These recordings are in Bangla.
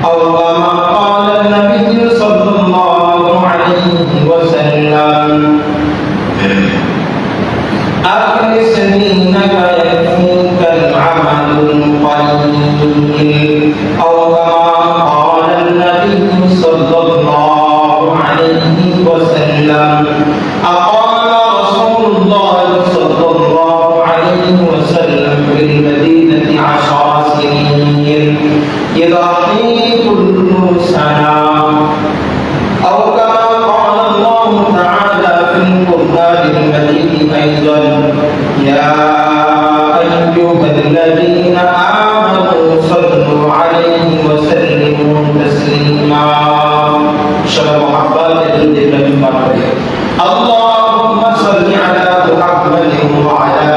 أو كما قال النبي صلى الله عليه وسلم أخلص دينك يكفيك العمل القليل أو كما قال النبي صلى الله عليه وسلم أقام رسول الله صلى الله عليه وسلم في المدينة 10 سنين يضحي كل سنة أو كما قال الله تعالى في القرآن المجيد أيضا يا أيها الذين آمنوا صلوا عليه وسلموا تسليما شباب محبات النبي محمد اللهم صل على محمد وعلى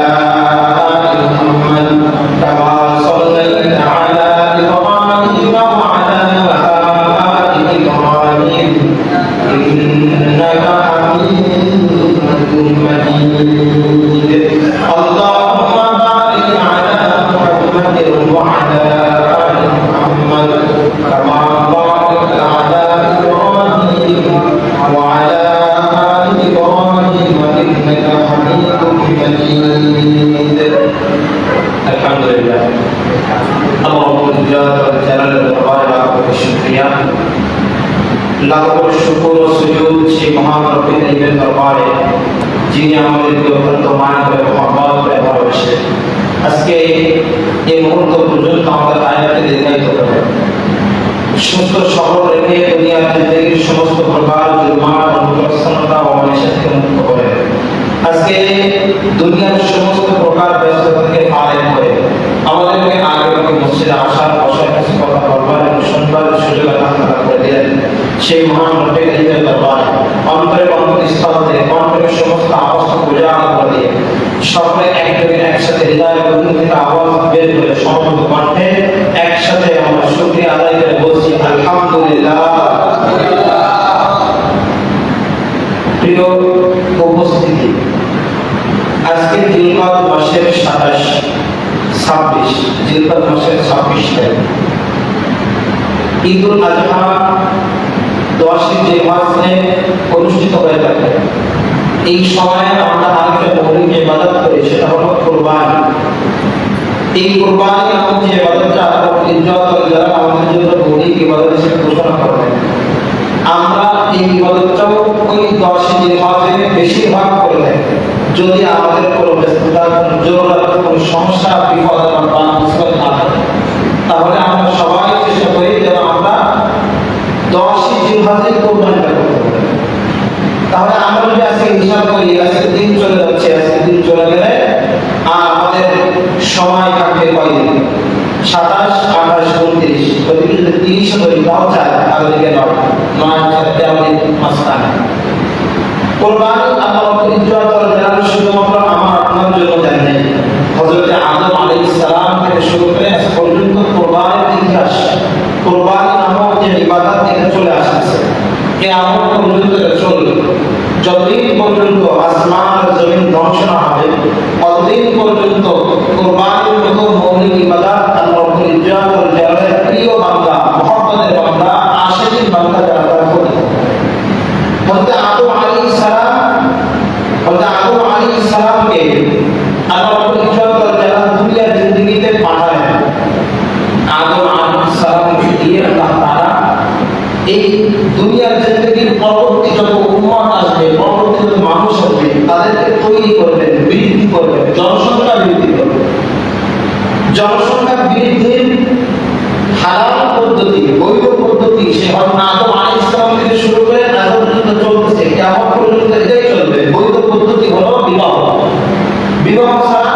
آل محمد كما صليت على إبراهيم وعلى آل إبراهيم إنك حميد مجيد اللهم بارك على محمد وعلى آل محمد كما باركت على إبراهيم وعلى آل إبراهيم إنك حميد مجيد الحمد لله اللهم جل وعلا والشكريا লাখো শুকর ও সুজুদ সেই মহান রব্বুল আলামিনের দরবারে যিনি আমাদেরকে অত্যন্ত মায়া করে মহব্বত করে ভালোবাসে আজকে এই মুহূর্ত পর্যন্ত আমাদের আয়াতকে দীর্ঘায়িত করে সুস্থ সবল রেখে দুনিয়ার জিন্দেগির সমস্ত প্রকার জুলমাত অনুপ্রসন্নতা ও অনিশ্চিত থেকে মুক্ত করে আজকে দুনিয়ার সমস্ত প্রকার ব্যস্ততা থেকে ফারেক করে আমাদেরকে আগে মসজিদে আসার বসার কিছু কথা বলবার এবং শুনবার সুযোগ আল্লাহ করে দিলেন সেই মহান রব্বুল আলামিনের দরবারে অন্তরে অন্তঃস্থল থেকে অন্তরের সমস্ত আওয়াজ উজাড় করে দিয়ে সকলে একসাথে হৃদয়ের গভীর থেকে আওয়াজ বের করে সমবেত কণ্ঠে একসাথে আমরা শুকরিয়া আদায় করে বলছি আলহামদুলিল্লাহ। প্রিয় উপস্থিতি, আজকে জিলকাদ মাসের 26 জিলকাদ মাসের 26 তারিখ ঈদুল আজহা 10 জিলহজ্জে অনুষ্ঠিত হয়ে থাকে। এই সময়ে আমরা আরেকটা মৌলিক ইবাদত করি, সেটা হলো কুরবানি। এই কুরবানি নামক যে ইবাদতটা আমাদের জন্য মৌলিক ইবাদত হিসেবে ঘোষণা করা হয়, আমরা এই ইবাদতটাও ওই 10 জিলহজ্জে বেশিরভাগ করে থাকি। যদি আমাদের কোনো ব্যস্ততা, কোনো জরুরত, কোনো সমস্যা, বিপদ বা মুসিবত না থাকে, তাহলে আমরা সবাই চেষ্টা করি যেন আমরা 10 জিলহজ্জে কুরবানিটা করতে পারি। তাহলে আমরা যদি আজকে হিসাব করি, আজকে দিন চলে যাচ্ছে, আজকে দিন চলে গেলে আর আমাদের সময় থাকবে কয়দিন? 27, 28, 29, ওদিকে যদি 30 ধরি তাও চায়, আর ওদিকে 9 থাকতে আমাদের মাঝখানে কুরবানি আল্লাহ রাব্বুল শুধুমাত্র আমার আপনার জন্য দেন নাই। হযরত আদম আলাইহিস সালাম থেকে শুরু করে আজ পর্যন্ত কুরবানির ইতিহাস, কুরবানি নামক যে ইবাদত এটা চলে আসছে, কিয়ামত পর্যন্ত এটা চলবে। যতদিন পর্যন্ত আসমান আর জমিন ধ্বংস না হবে, ততদিন পর্যন্ত কুরবানির মতো মৌলিক ইবাদত আল্লাহ রাব্বুল জালালের প্রিয় বান্দা, মুহাম্মদের বান্দা, আশিকিন বান্দা যারা করবে। হযরত আদম আলাইহিস সালামকে আল্লাহ রাব্বুল জালাল দুনিয়ার জিন্দেগিতে পাঠালেন। আদম আলাইহিস সালামকে দিয়ে আল্লাহ তাআলা এই দুনিয়ার জিন্দেগির পরবর্তী যত উম্মত আসবে, পরবর্তী যত মানুষ আসবে, তাদেরকে তৈরি করবেন, বৃদ্ধি করবেন, জনসংখ্যা বৃদ্ধি করবেন। জনসংখ্যা বৃদ্ধির হালাল পদ্ধতি, বৈধ পদ্ধতি সে হযরত আদম আলাইহিস সালাম থেকে শুরু করে আজ পর্যন্ত চলতেছে, কিয়ামত পর্যন্ত এটাই চলবে। বৈধ পদ্ধতি হলো বিবাহ। বিবাহ ছাড়া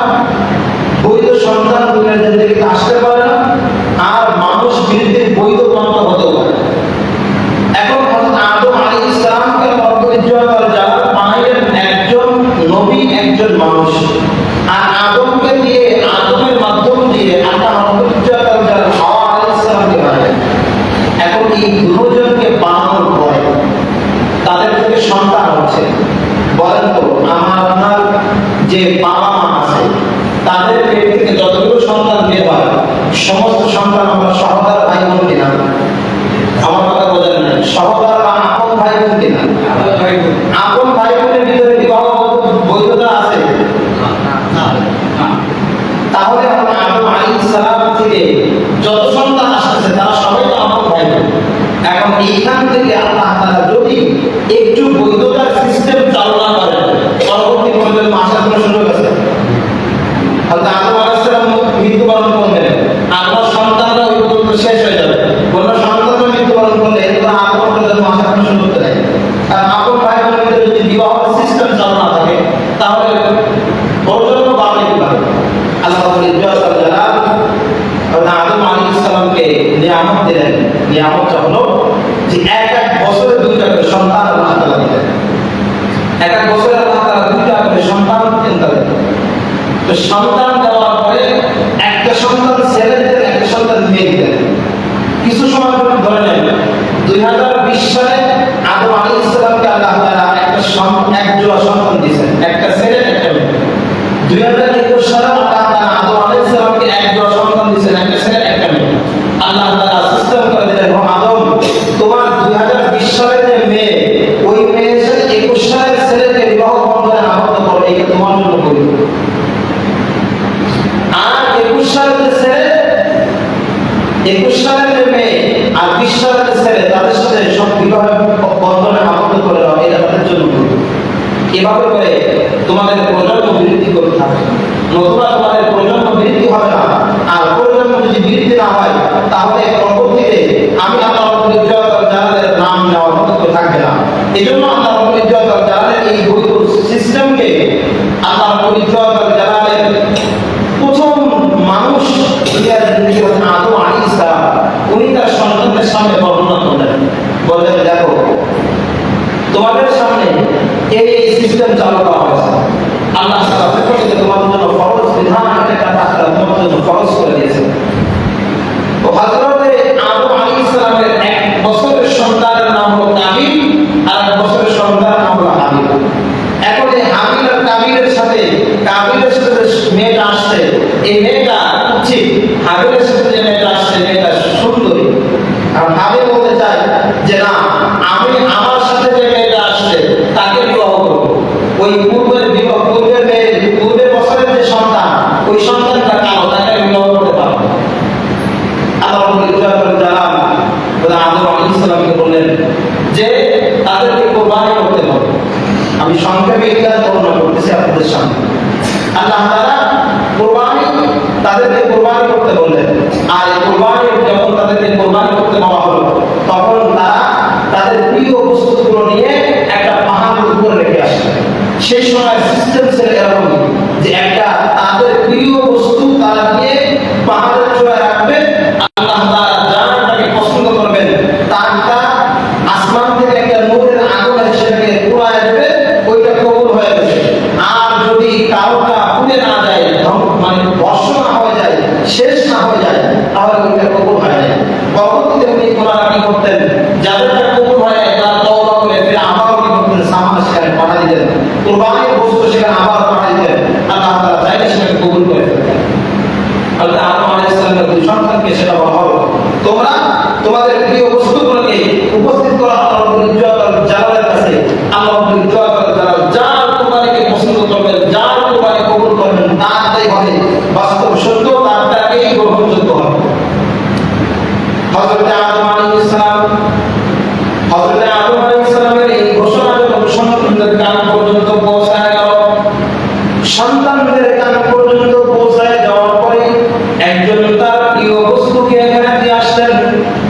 বৈধ সন্তান দুনিয়ার জিন্দেগিতে আসতে পারে না, আর মানুষ বৃদ্ধির বৈধ পন্থা হতে পারে। এখন হযরত আদম আলাইহিস সালামকে রব্বুল জালাল বানাইলেন একজন নবী, একজন মানুষ। আর আদমকে দিয়ে, আদমের মাধ্যম দিয়ে আল্লাহ রব্বুল জালাল হাওয়া আলাইহিস সালামকে বানাইলেন। এখন এই দুজনকে বানানোর পরে তাদের থেকে সন্তান হচ্ছে। বলেন তো, আমার আপনার যে বাবা মা আছে, তাদের পেট থেকে যতগুলো সন্তান বের হয়, সমস্ত সন্তান আমরা সহোদর ভাই বোন কিনা? নিয়ামত দিলেন। নিয়ামতটা হলো যে এক এক বছরে দুইটা করে সন্তান আল্লাহ তাআলা দিলেন। এক এক বছরে আল্লাহ তাআলা দুইটা করে সন্তান দিতেন তাদের। তো সন্তান দেওয়ার পরে একটা সন্তান ছেলে দিতেন, একটা সন্তান মেয়ে দিতেন। কিছু সময় ধরে নেন 2020 সালে আদম আলাইহিস সালামকে আল্লাহ তাআলা এক জোড়া সন্তান দিয়েছেন, একটা ছেলে একটা মেয়ে। 2021 সালে আল্লাহ তাআলা আদম আলাইহিস সালামকে এক জোড়া সন্তান দিয়েছেন, একটা ছেলে একটা মেয়ে। আল্লাহ তাআলা সিস্টেম করে দিলেন, ও আদম তোমার 2020 সালের যে মেয়ে, ওই মেয়ের সাথে 21 সালের ছেলেকে বিবাহ বন্ধনে আবদ্ধ করো, এটা তোমার জন্য পবিত্র। আর 21 সালের যে ছেলে, 21 সালের যে মেয়ে আর 20 সালের যে ছেলে, তাদের সাথে সব বিবাহ বন্ধনে আবদ্ধ করে দাও, এটা তাদের জন্য পবিত্র। এভাবে করে তোমাদের প্রজন্ম বৃদ্ধি করতে হবে, নতুবা তোমাদের প্রজন্ম বৃদ্ধি হবে না। আর প্রজন্ম যদি বৃদ্ধি না হয়, তাহলে পরবর্তীতে আমি আল্লাহ রাব্বুল ইজ্জত ওয়াল জালালের নাম নেওয়ার মতো কেউ থাকবে না। এজন্য আল্লাহ রাব্বুল ইজ্জত ওয়াল জালালের এই পবিত্র সিস্টেমকে আল্লাহ রাব্বুল ইজ্জত ওয়াল জালালের প্রথম মানুষ দুনিয়ার যিনি হলেন আদম আলাইহিস সালাম, উনি তার সন্তানদের সামনে বর্ণনা করলেন, বললেন দেখো তোমাদের সামনে এই সিস্টেম চালু করা হয়েছে। আল্লাহ তাআলা প্রকৃতিতে তোমাদের জন্য ফরজ বিধান একটা আল্লাহ তোমাদের জন্য ফরজ করে দিয়েছেন। তো হযরতে আদম আলাইহিস সালামের এক বছরের সন্তানের নাম হলো কাবিল, আর এক বছরের সন্তানের নাম হলো হাবিল। এখন এই হাবিল আর কাবিলের সাথে যে মেয়েটা আসছে, এই মেয়েটা ঠিক হাবিলের সাথে যে মেয়েটা আসছে, মেয়েটা সুন্দরী। আর হাবিল বলতে চায় যে না, আমি আমার সাথে যে মেয়েটা আসছে তাকে বিবাহ করব। ওই পূর্বের মেয়ে, পূর্বের বছরের যে সন্তান, ওই সন্তানটা কালো, তাকে বিবাহ করতে পারবো। আল্লাহ রাব্বুল ইজ্জত ওয়াল জালাল আদম আলাইহিস সালামকে বললেন যে তাদেরকে কুরবানি করতে হবে। আমি সংক্ষেপে ইতিহাস বর্ণনা করতেছি আপনাদের সামনে। আল্লাহ তাআলা তাদেরকে কুরবানি করতে বললেন। আর এই কুরবানি যখন তাদেরকে কুরবানি করতে বলা হলো, তখন তারা তাদের প্রিয় বস্তুগুলো নিয়ে একটা পাহাড়ের উপরে রেখে আসলেন। সেই সময় সিস্টেম ছিল এরকম যে একটা তাদের প্রিয় বস্তু তারা নিয়ে পাহাড়ের চূড়ায় রাখবে। আল্লাহ তাআলা যারটাকে পছন্দ করবেন তারটা আসমান থেকে একটা নূরের আগুন সেটাকে পুড়ায় দেবে, ওইটা কবুল হয়ে যাবে। আর যদি কারোটা পুড়ে না যায়, মানে ভস্ম না হয়ে যায়, শেষ না হয়ে যায়, তাহলে ওইটা কবুল হয় না। পরবর্তীতে উনি কোরআন কি করতেন, যাদেরটা কবুল হয় তারা তওবা করে ফিরে আবারও কি করতেন, সামনে সেখানে পাঠা দিতেন, কুরবানির বস্তু সেখানে আবার পাঠা দিতেন। আল্লাহ তাআলা চাইলে সেটাকে কবুল করে ফেলতেন। আল্লাহ আদম আলাইহিস সালামের দুই সন্তানকে সেটা বলা হলো, তোমরা তোমাদের প্রিয় বস্তুগুলোকে উপস্থিত করো আল্লাহ রাব্বুল ইজ্জত ওয়াল জালালের কাছে। আল্লাহ রাব্বুল ইজ্জত ওয়াল জালাল যার কুরবানিকে পছন্দ করবেন, যার কুরবানি কবুল করবেন, তারটাই হবে বাস্তব সত্য, তারটাকেই গ্রহণযোগ্য হবে। হযরত আদম আলাইহিস সালামের এই ঘোষণা যখন সন্তানদের কান পর্যন্ত পৌঁছায় গেল, সন্তানদের কান পর্যন্ত পৌঁছায় যাওয়ার পরে একজন তার প্রিয় বস্তুকে এখানে দিয়ে আসলেন,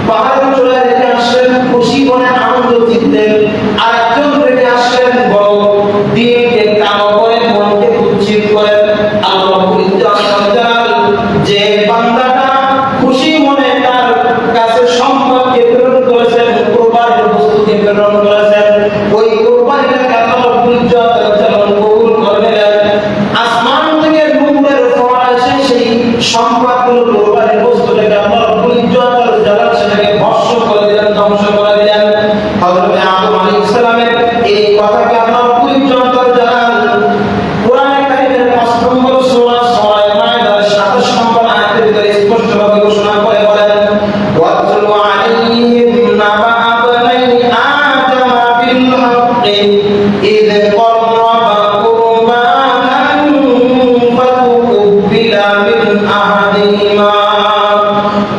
পাহাড়ের চূড়ায় রেখে আসলেন খুশি মনে আনন্দ চিত্তে। আর একজন রেখে আসলেন বড় দিনকে কালো করে, মনকে কুৎসিত করে। আল্লাহ রাব্বুল ইজ্জত ওয়াল জালাল যে বান্দাটা খুশি মনে তার কাছে সম্পদকে প্রেরণ করেছেন, কুরবানির বস্তুকে প্রেরণ করেছেন, ওই কুরবানিটাকে আল্লাহ রাব্বুল ইজ্জত ওয়াল জালাল কবুল করে নিলেন। আসমান থেকে নূরের ফোয়ারা এসে সেই সম্পদগুলো, কুরবানির বস্তুটাকে আল্লাহ রাব্বুল ইজ্জত ওয়াল জালাল সেটাকে ভস্ম করে দিলেন, ধ্বংস করে দিলেন। হযরত আদম আলাইহিস সালামের এই কথাকে আল্লাহ রাব্বুল ইজ্জত ওয়াল জালাল কোরআনে কারীমের ৫ নম্বর সূরা সূরা মায়দার ২৭ নম্বর আয়াতের ভিতরে স্পষ্টভাবে ঘোষণা করে বলেন, ওয়াতলু আলাইহিম নাবা আবনাই আদম বিল হাক্কি ইয قربا قربانا فتقبل من أحدهما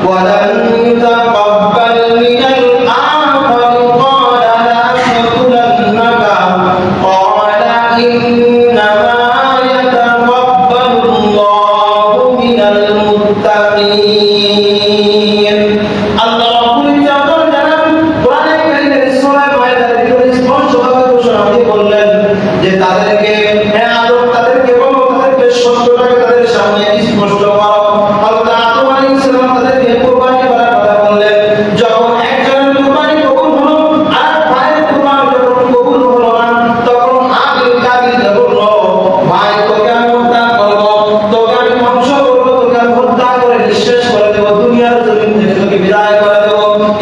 ولم يتقبل من الآخر قال لأقتلنك قال إنما يتقبل الله من المتقين। আল্লাহ রাব্বুল ইজ্জত ওয়াল জালাল কোরআনে কারীমের সূরা মায়দার ভিতরে স্পষ্টভাবে ঘোষণা দিয়ে বললেন যে তাদেরকে, হে আদম, তাদেরকে বলো, তাদেরকে সত্যটাকে তাদের সামনে স্পষ্ট করো। হযরত আদম আলাইহিস সালাম তাদেরকে কুরবানি করার কথা বললেন।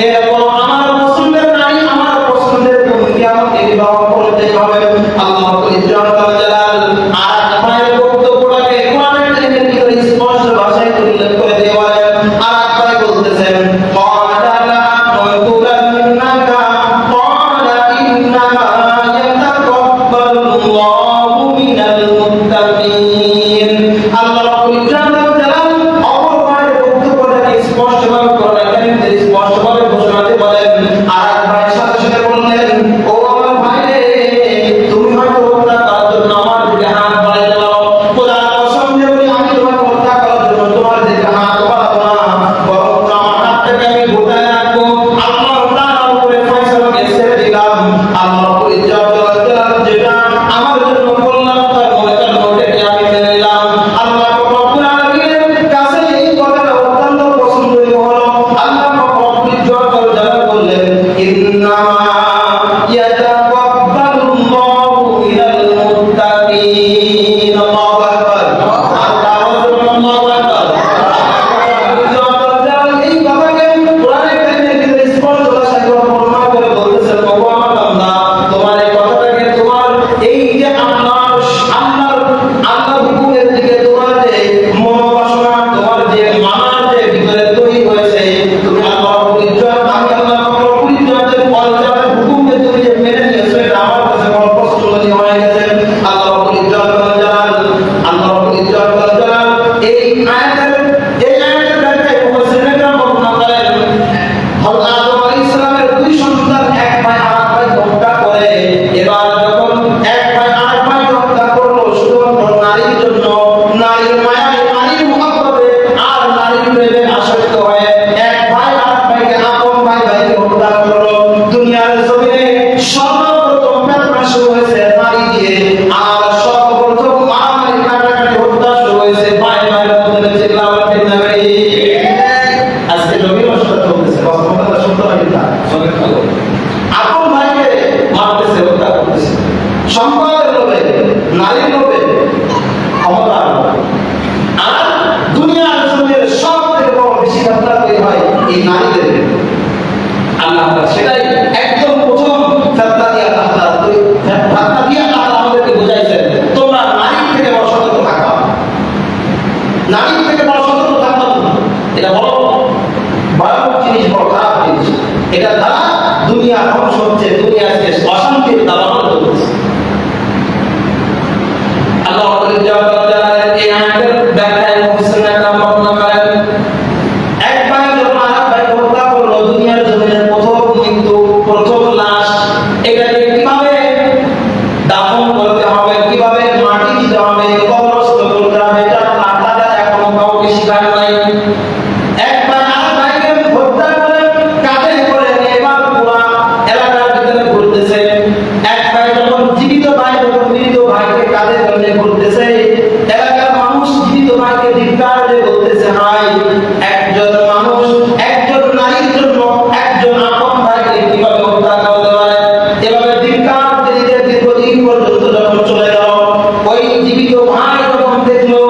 এরপর আমার পছন্দের নারী আমার পছন্দের বোনকে আমাকে বিবাহ করতে হবে। আল্লাহ জালাল আর ভাইয়ের বক্তব্যটাকে কোরআনের কারিমের ভিতরে স্পষ্ট ভাষায় উল্লেখ করে দিয়ে বলেন, আর ভাই বলতেছেন ক্বালা লা আকুলান্নাকা ক্বালা ইন্নামা ইয়াতাকাব্বালুল্লাহু মিনাল মুত্তাকিন। আল্লাহ রাব্বুল জালাল অপর ভাইয়ের বক্তব্যটাকে স্পষ্টভাবে কোরআনের কারিমে স্পষ্টভাবে ঘোষণা দিয়ে বলেন, আর ভাইয়ের সাথে সাথে বললেন, ও আমার ভাই রে, তুমি হয়তো হত্যা করার জন্য আমার দিকে হাত বাড়াইতে পারো, খোদার কসম দিয়ে বলি আমি তোমাকে হত্যা করার জন্য তোমার দিকে হাত বাড়াবো না, বরং আমার হাতটাকে আমি গোটায় রাখবো। আল্লাহ তাআলার উপরে ফয়সালাকে ছেড়ে দিলাম। আল্লাহ রাব্বুল জালাল যেটা আমার জন্য কল্যাণকর মনে করেন ওটাকে আমি মেনে নিলাম। আল্লাহ রাব্বুল আলামিনের কাছে এই কথাটা অত্যন্ত পছন্দনীয় হলো। আল্লাহ রাব্বুল জালাল বললেন, ইন্নামা ইয়াতাকাব্বালুল্লাহু মিনাল মুত্তাকিন। আল্লাহু আকবার। আল্লাহু আকবার। এই কথাকে কোরআনের কারিমের ভিতরে স্পষ্ট ভাষায় বর্ণনা করে বলতেছেন, ওগো আমার বান্দা, তোমার এই কথাটাকে তোমার এই যে আল্লাহর হুকুমের দিকে তোমার যে মনোবাসনা, তোমার যে মানার যে ভিতরে তৈরি হয়েছে, তুমি আল্লাহর আমি আল্লাহ রাব্বুল ইজ্জতের পর্যায়ের হুকুমকে তুমি যে মেনে নিয়েছো, এটা আমার কাছে বড় পছন্দনীয় হয়ে গেছে। আল্লাহ রাব্বুল জালাল এই আয়াতের ব্যাখ্যায় মুফাসসিররা বর্ণনা করেন, হযরত আদম আলাইহিস সালামের দুই সন্তান, এক ভাই আরেক ভাই হত্যা করে, এবার যখন এক ভাই আরেক ভাই হত্যা করলো শুধুমাত্র নারীর জন্য, নারীর মায়ায়, নারীর মহব্বতে আর নারীর প্রেমে আসক্ত হয়ে এক ভাই আরেক ভাইকে, আপন ভাই ভাইকে হত্যা করলো। দুনিয়ার জমিনে সর্বপ্রথম ফিতনা শুরু হয়েছে নারী দিয়ে, আর সর্বপ্রথম মারামারি কাটাকাটি হত্যা শুরু হয়েছে ভাই ভাইয়ের মধ্যে। চিল্লাবার ঠিক না ভাই? আজকে জমি নষ্ট চলতেছে, বাস্তবতা সত্য নাকি তা? আপন ভাইকে মারতেছে, হত্যা করতেছে, সম্পদের লোভে, নারীর লোভে, ক্ষমতার লোভে। আর দুনিয়ার জমিনের সব থেকে বড় বেশি ঘটনা তৈরি হয় এই নারীদের। আল্লাহ সেটাই একদম প্রথম ফিতনা দিয়ে আল্লাহ আমাদেরকে বুঝাইছেন, তোমরা নারীর থেকে বড় সতর্ক থাকবা, নারীর থেকে বড় সতর্ক থাকবা। এটা বড় ভয়াবহ জিনিস, বড় খারাপ জিনিস। এটা দ্বারা দুনিয়া ধ্বংস হচ্ছে, দুনিয়া আজকে অশান্তির দাবানল চলছে। আল্লাহ রাব্বুল জালালের এই আয়াতের ব্যাখ্যায় মুফাসসিররা বর্ণনা করেন, এক ভাই যখন আরেক ভাই হত্যা করলো, দুনিয়ার জমিনে প্রথম মৃত্যু, প্রথম লাশ, এটাকে কিভাবে দাফন করতে হবে, কিভাবে মাটি দিতে হবে, কবরস্থ করতে হবে, এটা আপনারা এখনো কাউকে শিখায় নাই। এক ভাই আরেক ভাইকে হত্যা করে কাঁধে করে এবার পুরা এলাকার ভিতরে ঘুরতেছে। এক ভাই যখন জীবিত ভাই যখন মৃত ভাইকে কাঁধে করে ঘুরতেছে, এলাকার মানুষ জীবিত ভাইকে ধিক্কার দিয়ে বলতেছে, হাই, একজন মানুষ একজন নারীর জন্য একজন আপন ভাইকে কিভাবে হত্যা করতে পারে? এভাবে ধিক্কার দিতে দীর্ঘদিন পর্যন্ত যখন চলে গেল, ওই জীবিত ভাই যখন দেখলো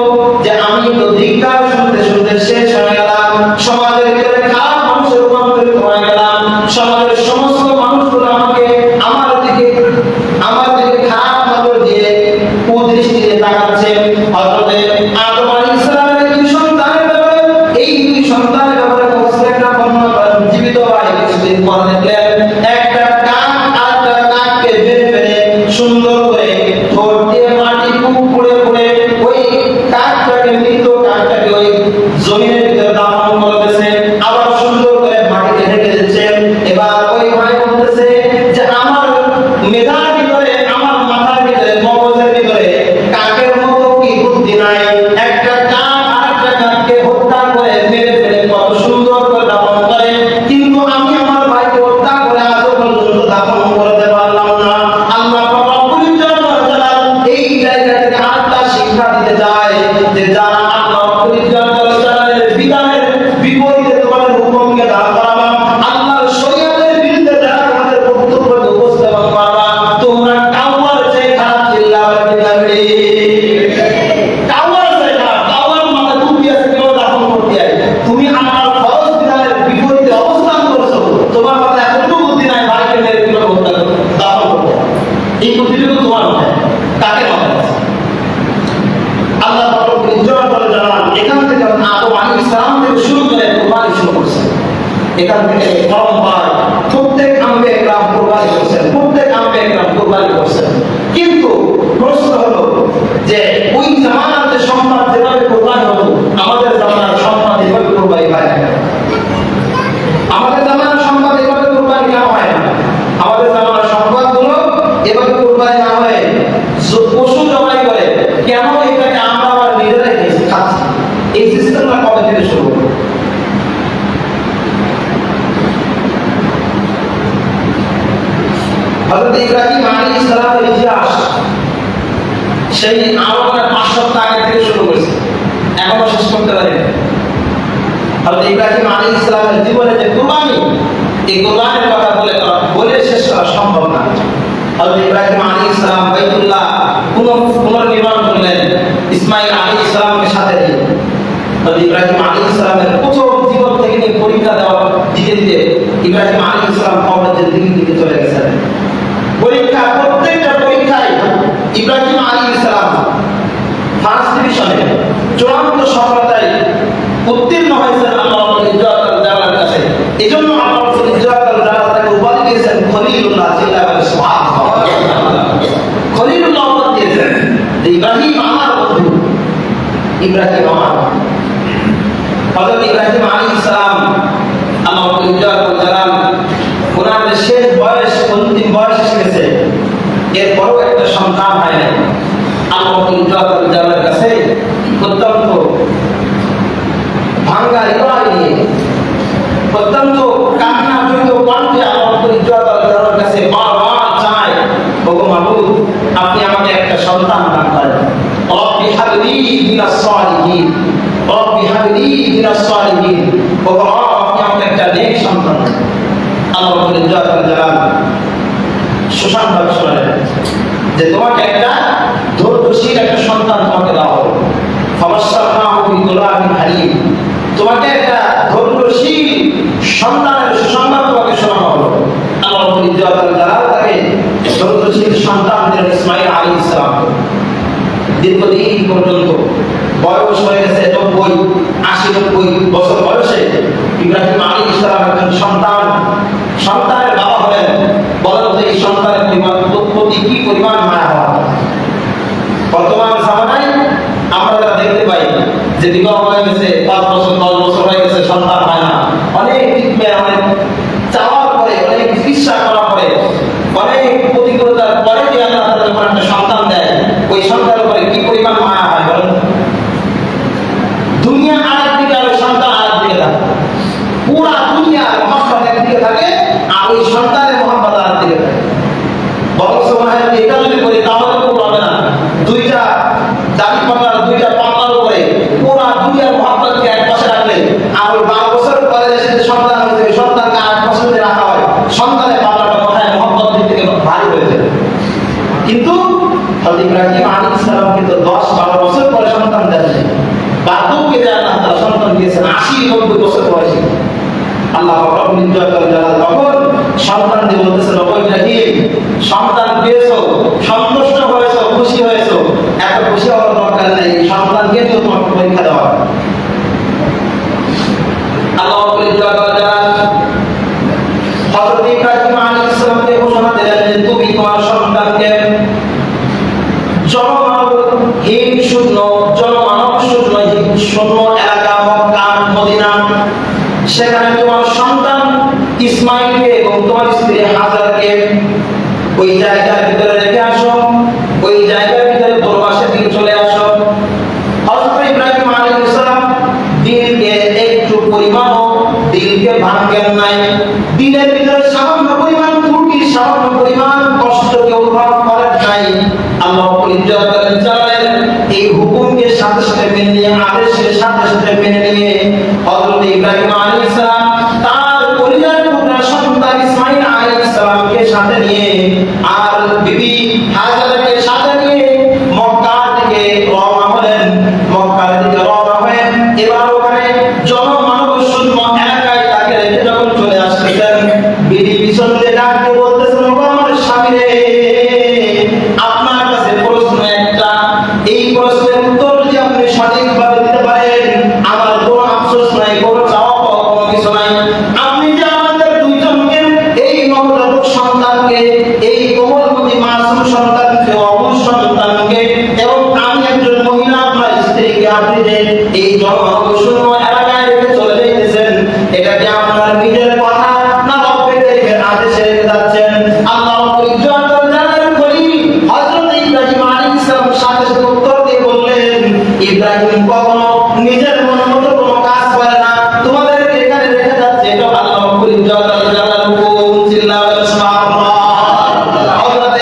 যে আমি তো ধিক্কার শুনতে শুনতে শেষ হয়ে গেলাম, সমাজের ভিতরে খারাপ মানুষে রূপান্তরিত হয়ে গেলাম, সমাজের সমস্ত মানুষগুলো আমাকে আমার দিকে খারাপ নজর দিয়ে কুদৃষ্টিতে তাকাচ্ছে। হযরত আদম আলাইহিস সালামের দুই সন্তানের ব্যাপারে, এই দুই সন্তানের ব্যাপারে মুফাসসিররা বর্ণনা করেন, জীবিত ভাই কিছুদিন পর দেখলেন একটা কাক আরেকটা কাককে বের ফেলে সুন্দর করে ঠোঁট দিয়ে মাটি পুড়ে পুড়ে ওই কাকটাকে, মৃত কাকটাকে ওই জমিনের ভিতরে দাফন করে দিয়েছে, আবার সুন্দর করে মাটিতে ঢেকে দিচ্ছে। এবার ওই ভাই বলতেছে যে আমার মেধার ভিতরে, আমার মাথার ভিতরে, মগজের ভিতরে কাকের মতো কি বুদ্ধি নাই? একটা কাক আরেকটা কাককে হত্যা করে মেরে ফেলে কত সুন্দর করে দাফন করে, কিন্তু আমি আমার ভাইকে হত্যা করে এখান থেকে পরম্পরায় প্রত্যেক আম্বে একরাম কুরবানি করছেন, প্রত্যেক আম্বে একরাম কুরবানি করছেন। কিন্তু প্রশ্ন হলো যে ওই জামানার যে সম্পদ যেভাবে কুরবানি হতো, আমাদের জামানার সম্পদ এভাবে কুরবানি হয় না। আমাদের জামানার সম্পদ এভাবে কুরবানি কেন হয় না? আমাদের জামানার সম্পদগুলো এভাবে কুরবানি না হয়ে পশু জবাই করে কেন এটাকে আমরা আবার নিজেরাই খাচ্ছি? এই সিস্টেমটা কবে থেকে শুরু হলো? হযরত ইব্রাহিম আলাইহিস সালামের ইতিহাস সেই আমাদের 500 বছর আগে থেকে শুরু করেছে, এখনো শেষ করতে পারেনি। হযরত ইব্রাহিম আলাইহিস সালামের জীবনে যে কুরবানি, এই কুরবানির কথা বলে শেষ করা সম্ভব না। হযরত ইব্রাহিম আলাইহিস সালাম বাইতুল্লাহ পুনর্নির্মাণ করলেন ইসমাঈল আলাইহিস সালামের সাথে নিয়ে। হযরত ইব্রাহিম আলাইহিস সালামের প্রথম জীবন থেকে নিয়ে পরীক্ষা দিতে দিতে ইব্রাহিম আলাইহিস সালাম কবরের দিকে চলে গেছেন। পরীক্ষা, প্রত্যেকটা পরীক্ষায় ইব্রাহিম আলাইহিস সালাম ফার্স্ট ডিভিশনে চূড়ান্ত সফলতায় উত্তীর্ণ হয়েছেন আল্লাহ রাব্বুল ইজ্জতুল জালালের কাছে। এজন্য আল্লাহ রাব্বুল ইজ্জতুল জালাল তাকে উপাধি দিয়েছেন খলিলুল্লাহ। জিল্লাহ সুবহানাল্লাহ, খলিলুল্লাহ উপাধি দিয়েছেন। ইব্রাহিম আমার বন্ধু, ইব্রাহিম আমার। হযরত ইব্রাহিম আলাইহিস সালাম আল্লাহ রাব্বুল ইজ্জতুল জালাল ওনার শেষ বয়স, অন্তিম বয়স এসে গেছে, এরপরও একটা সন্তান হয় নাই। আল্লাহ রাব্বুল ইজ্জতুল জালালের কাছে অত্যন্ত ভাঙ্গা হৃদয় নিয়ে, অত্যন্ত কান্না জড়িত কণ্ঠে আল্লাহ রাব্বুল ইজ্জতুল জালালের কাছে বারবার চায়, ওগো মাবুদ, আপনি আমাকে একটা সন্তান দান করেন। রব্বি হাবলি মিনাস সালিহিন, রব্বি হাবলি মিনাস সালিহিন, ওগো আপনি আমাকে একটা নেক সন্তান দেন। আল্লাহ রাব্বুল ইজ্জতুল জালাল সুসংবাদ শোনালেন যে তোমাকে একটা ধৈর্যশীল একটা সন্তান তোমাকে দেওয়া হবে। ফাবাশশারনাহু বিগুলামিন হালিম, তোমাকে একটা ধৈর্যশীল সন্তানের সুসংবাদ তোমাকে শোনানো হলো। আল্লাহ রাব্বুল ইজ্জতুল জালাল তাকে ধৈর্যশীল সন্তান দিলেন ইসমাঈল আলাইহিস সালাম। দীর্ঘদিন পর্যন্ত বয়স হয়ে গেছে 90-80 বছর বয়সে ইব্রাহিম আলাইহিস সালাম একজন সন্তানের বাবা হলেন। বলেন তো এই সন্তানের প্রতি কি পরিমাণ মায়া হওয়া। বর্তমান জামানায় আমরা যারা দেখতে পাই যে বিবাহ হয়ে গেছে 5 বছর 10 বছর হয়ে গেছে, সন্তান হয় না, অনেক ট্রিটমেন্ট, অনেক চাওয়ার পরে, অনেক চিকিৎসা করার পরে, অনেক প্রতিকূলতার পরে যে আল্লাহ তাআলা যখন একটা সন্তান দেয়, ওই সন্তানের উপরে কি পরিমাণ মায়া হয় বলেন। দুনিয়া আরেক দিকে আর ওই সন্তান আরেক দিকে থাকে, পুরা দুনিয়ার মহব্বত একদিকে থাকে আর ওই সন্তানের মহব্বত আরেক দিকে থাকে। বরং সময় এটা যদি করি তাহলে তো হবে না, দুইটা দাবি পাল্লার, দুইটা পাল্লার উপরে পুরা দুনিয়ার মহব্বতকে এক পাশে রাখলে আর ওই 12 বছর পরে এসে যে সন্তান হয়েছে, ওই সন্তানকে 8 বছর ধরে রাখা হয়, সন্তানের পাল্লাটা কোথায় মহব্বত দিক থেকে ভারী হয়ে যায়। কিন্তু হযরত ইব্রাহিম আলাইহিস সালাম কিন্তু 10-12 বছর পরে সন্তান দেন। বাদুকে যে আল্লাহ তাআলা সন্তান দিয়েছেন 80-90 বছর বয়সে। আল্লাহ রাব্বুল ইজ্জতুল জালাল তখন সন্তান দিয়ে বলতেছেন, ও ইব্রাহিম, সন্তান পেয়েছো, সন্তুষ্ট হয়েছো, খুশি হয়েছো, এত খুশি হওয়ার দরকার নেই, সন্তানকে তো তোমাকে পরীক্ষা দেওয়া হবে। আল্লাহ রাব্বুল ইজ্জতুল জালাল হযরত ইব্রাহিম আলাইহিস সালামকে ঘোষণা দিলেন যে তুমি তোমার সন্তানকে জনমানবহীন শূন্য এলাকা মক্কা মদিনা, সেখানে তোমার সন্তান ইসমাঈলকে এবং তোমার স্ত্রী হাজারকে ওই জায়গার ভিতরে রেখে আসো, ওই জায়গার ভিতরে দরবাসে দিয়ে চলে আসো। হযরত ইব্রাহিম আলাইহিস সালাম দিলকে একটু পরিমাণও দিলকে ভাঙেন নাই, দিলের ভিতরে সামান্য পরিমাণ ত্রুটি, সামান্য পরিমাণ কষ্টকে অনুভব করেন নাই। আল্লাহ রাব্বুল ইজ্জতুল জালালের এই হুকুমকে সাথে সাথে মেনে নিয়ে, আদেশের সাথে সাথে মেনে নিয়ে হযরত ইব্রাহিম আলাইহিস সালাম তার পরিবার টুকরা সন্তান ইসমাঈল আলাইহিস সালামকে সাথে নিয়ে আর বিবি হাজারকে সাথে নিয়ে মক্কা থেকে রওনা হলেন। মক্কার দিকে রওনা হয়ে এবার ওখানে জনমানব শূন্য এলাকায় তাকে রেখে যখন চলে আসতেছেন, বিবি পিছন দিয়ে ডাকতে বলতেছেন, ও আমার স্বামী রে, আপনার কাছে প্রশ্ন একটা, এই প্রশ্নের উত্তর যদি আপনি সঠিকভাবে দিতে পারেন আমার কোনো আফসোস নাই, কোনো চাওয়া পাওয়া কোনো কিছু নাই। আপনি জাল্লা জালালুহু জিল্লাহু সুবহানাল্লাহ। হযরত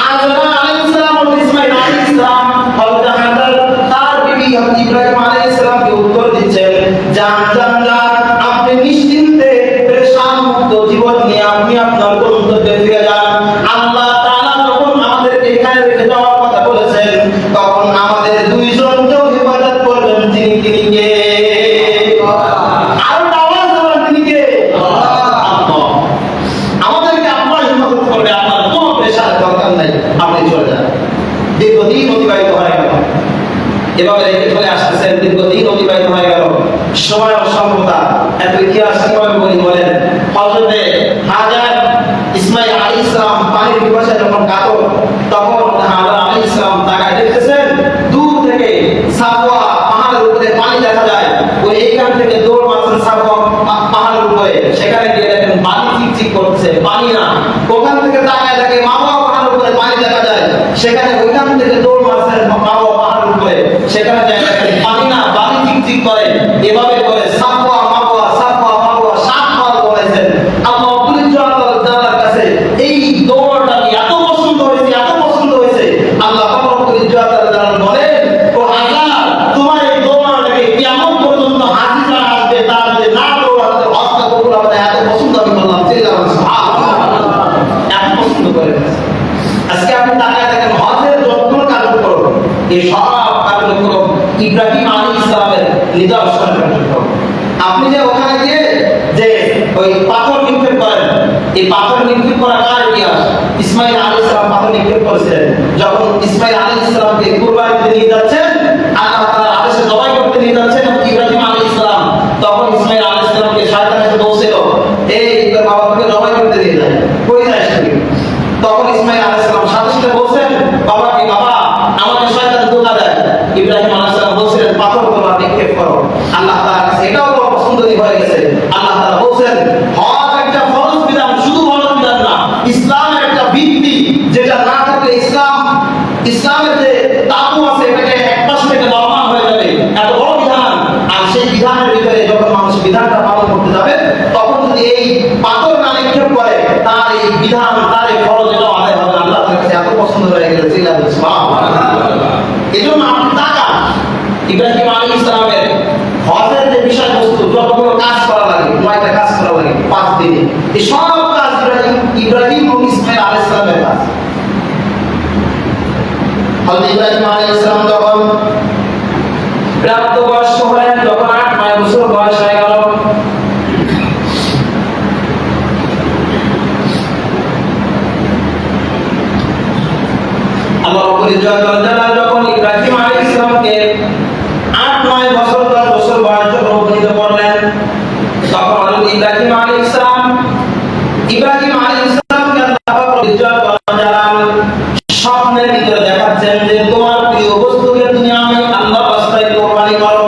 হাজরা আলাইহিস সালাম ও ইসমাঈল আলাইহিস সালাম হযরত হাজরা তার বিবি ইব্রাহিম আলাইহিস সালামকে উত্তর দিচ্ছেন, জান জান জান, আপনি নিশ্চিন্তে পেরেশান মুক্ত জীবন নিয়ে আপনি আপনার গন্তব্যে ফিরে যান। আল্লাহ তাআলা যখন আমাদেরকে এখানে রেখে যাওয়ার কথা বলেছেন, তখন আমাদের দুইজনকেও হেফাজত করবেন। তিনি কে? আর আওয়াজ দেবেন, তিনি কে? আল্লাহ। আমাদেরকে আল্লাহ হেফাজত করবে, আপনার কোনো প্রেশার দরকার নাই, আপনি চলে যান। দীর্ঘদিন অতিবাহিত হয়ে গেল, এভাবে রেখে চলে আসতেছেন, দীর্ঘদিন অতিবাহিত হয়ে গেল। সময় অসম্ভবতা এত ইতিহাস কিভাবে বলেন। হযরতে হাজার ইসমাঈল আলাইহিস সালাম পানির পিপাসায় যখন কাতর, তখন হাজার আলাইহিস সালাম তাকায় দেখতেছেন দূর থেকে সাফওয়া পাহাড়ের উপরে পানি দেখা যায়। ওই এইখান থেকে দৌড় মারছেন সাফওয়া পাহাড়ের উপরে, সেখানে গিয়ে দেখেন পানি চিকচিক করছে, পানি না। ওখান থেকে তাকায় দেখে মাওয়া পাহাড়ের উপরে পানি দেখা যায়, সেখানে ওইখান থেকে দৌড় মারছেন মাওয়া পাহাড়ের উপরে, সেখানে দেখেন পানি না, পানি চিকচিক করে। এভাবে করে সাফওয়া মাওয়া সাফওয়া মাওয়া 7 বার বলেছেন। আল্লাহ তাআলার কাছে এই দৌড়টা এত পছন্দ হয়েছে, এত পছন্দ হয়েছে। আল্লাহ তাআলা বলেন, ও আল্লাহ, তোমার এই দৌড়টাকে কিয়ামত পর্যন্ত হাজিরা আসবে, তার যদি না দৌড়াতে হত্যা কবুল হবে, এত পছন্দ আমি করলাম। সুবহানাল্লাহ, এত পছন্দ করে। আজকে আপনি তাকায় দেখেন হজের যত কার্যক্রম, এই সব কার্যক্রম ইব্রাহিম আলাইহিস সালামের নিদর্শন কার্যক্রম। আপনি যে ওখানে গিয়ে যে ওই পাথর নিক্ষেপ করেন, এই পাথর নিক্ষেপ করা কার ইতিহাস? ইসমাঈল আলাইহিস সালাম পাথর নিক্ষেপ করেছিলেন। যখন ইসমাঈল আলাইহিস সালামকে কুরবানি দিতে নিয়ে যাচ্ছেন, আল্লাহ তাআলার আদেশে জবাই করতে নিয়ে যাচ্ছেন ইব্রাহিম আলাইহিস সালাম, তখন ইসমাঈল আলাইহিস সালামকে শয়তান এসে বলছিল, এই তোর বাবাকে জবাই করতে নিয়ে যায়, কই যাস তুই? তখন ইসমাঈল আলাইহিস সালাম সাথে সাথে বলছেন, বাবাকে, বাবা আমাকে শয়তান ধোঁকা দেয়। ইব্রাহিম আলাইহিস সালাম বলছিলেন, পাথর তোমরা নিক্ষেপ করো। আল্লাহ তাআলার কাছে এটাও বড় পছন্দ হয়ে গেছে। আল্লাহ তাআলা বলছেন, হজ একটা ফরজ বিধান, শুধু ফরজ বিধান না, ইসলামের একটা ভিত্তি, যেটা না থাকলে ইসলামের যে তাকওয়া আছে এটাকে একপাশ থেকে নরমাল হয়ে যাবে, এত বড় বিধান। আর সেই বিধানের ভিতরে যখন মানুষ বিধানটা পালন করতে যাবে, তখন যদি এই পাথর না নিক্ষেপ করে, তার এই বিধান, তার এই ফরজ এটাও আদায় হবে। আল্লাহ তাআলার কাছে এত পছন্দ হয়ে গেছে। সুবহানাল্লাহ। এজন্য আপনি তাকান ইব্রাহিম আলাইহিস সালামের হজের যে বিষয়বস্তু, যতগুলো কাজ করা লাগে, 9টা কাজ করা লাগে 5 দিনে, এই সব কাজ ইব্রাহিম ও ইসমাঈল আলাইহিস সালামের কাজ। হযরত ইব্রাহিম আলাইহিস সালাম যখন প্রাপ্তবয়স্ক হলেন, যখন 8-9 বছর বয়স হয়ে গেল, আল্লাহ রাব্বুল ইজ্জত যখন ইব্রাহিম আলাইহিস সালামকে 8-9 বছর 10 বছর বয়স যখন উপনীত করলেন, তখন হযরত ইব্রাহিম আলাইহিস সালামকে আল্লাহ রাব্বুল ইজ্জত স্বপ্নের ভিতরে দেখাচ্ছেন যে তোমার প্রিয় বস্তুকে তুমি আমি আল্লাহর রাস্তায় কুরবানি করো।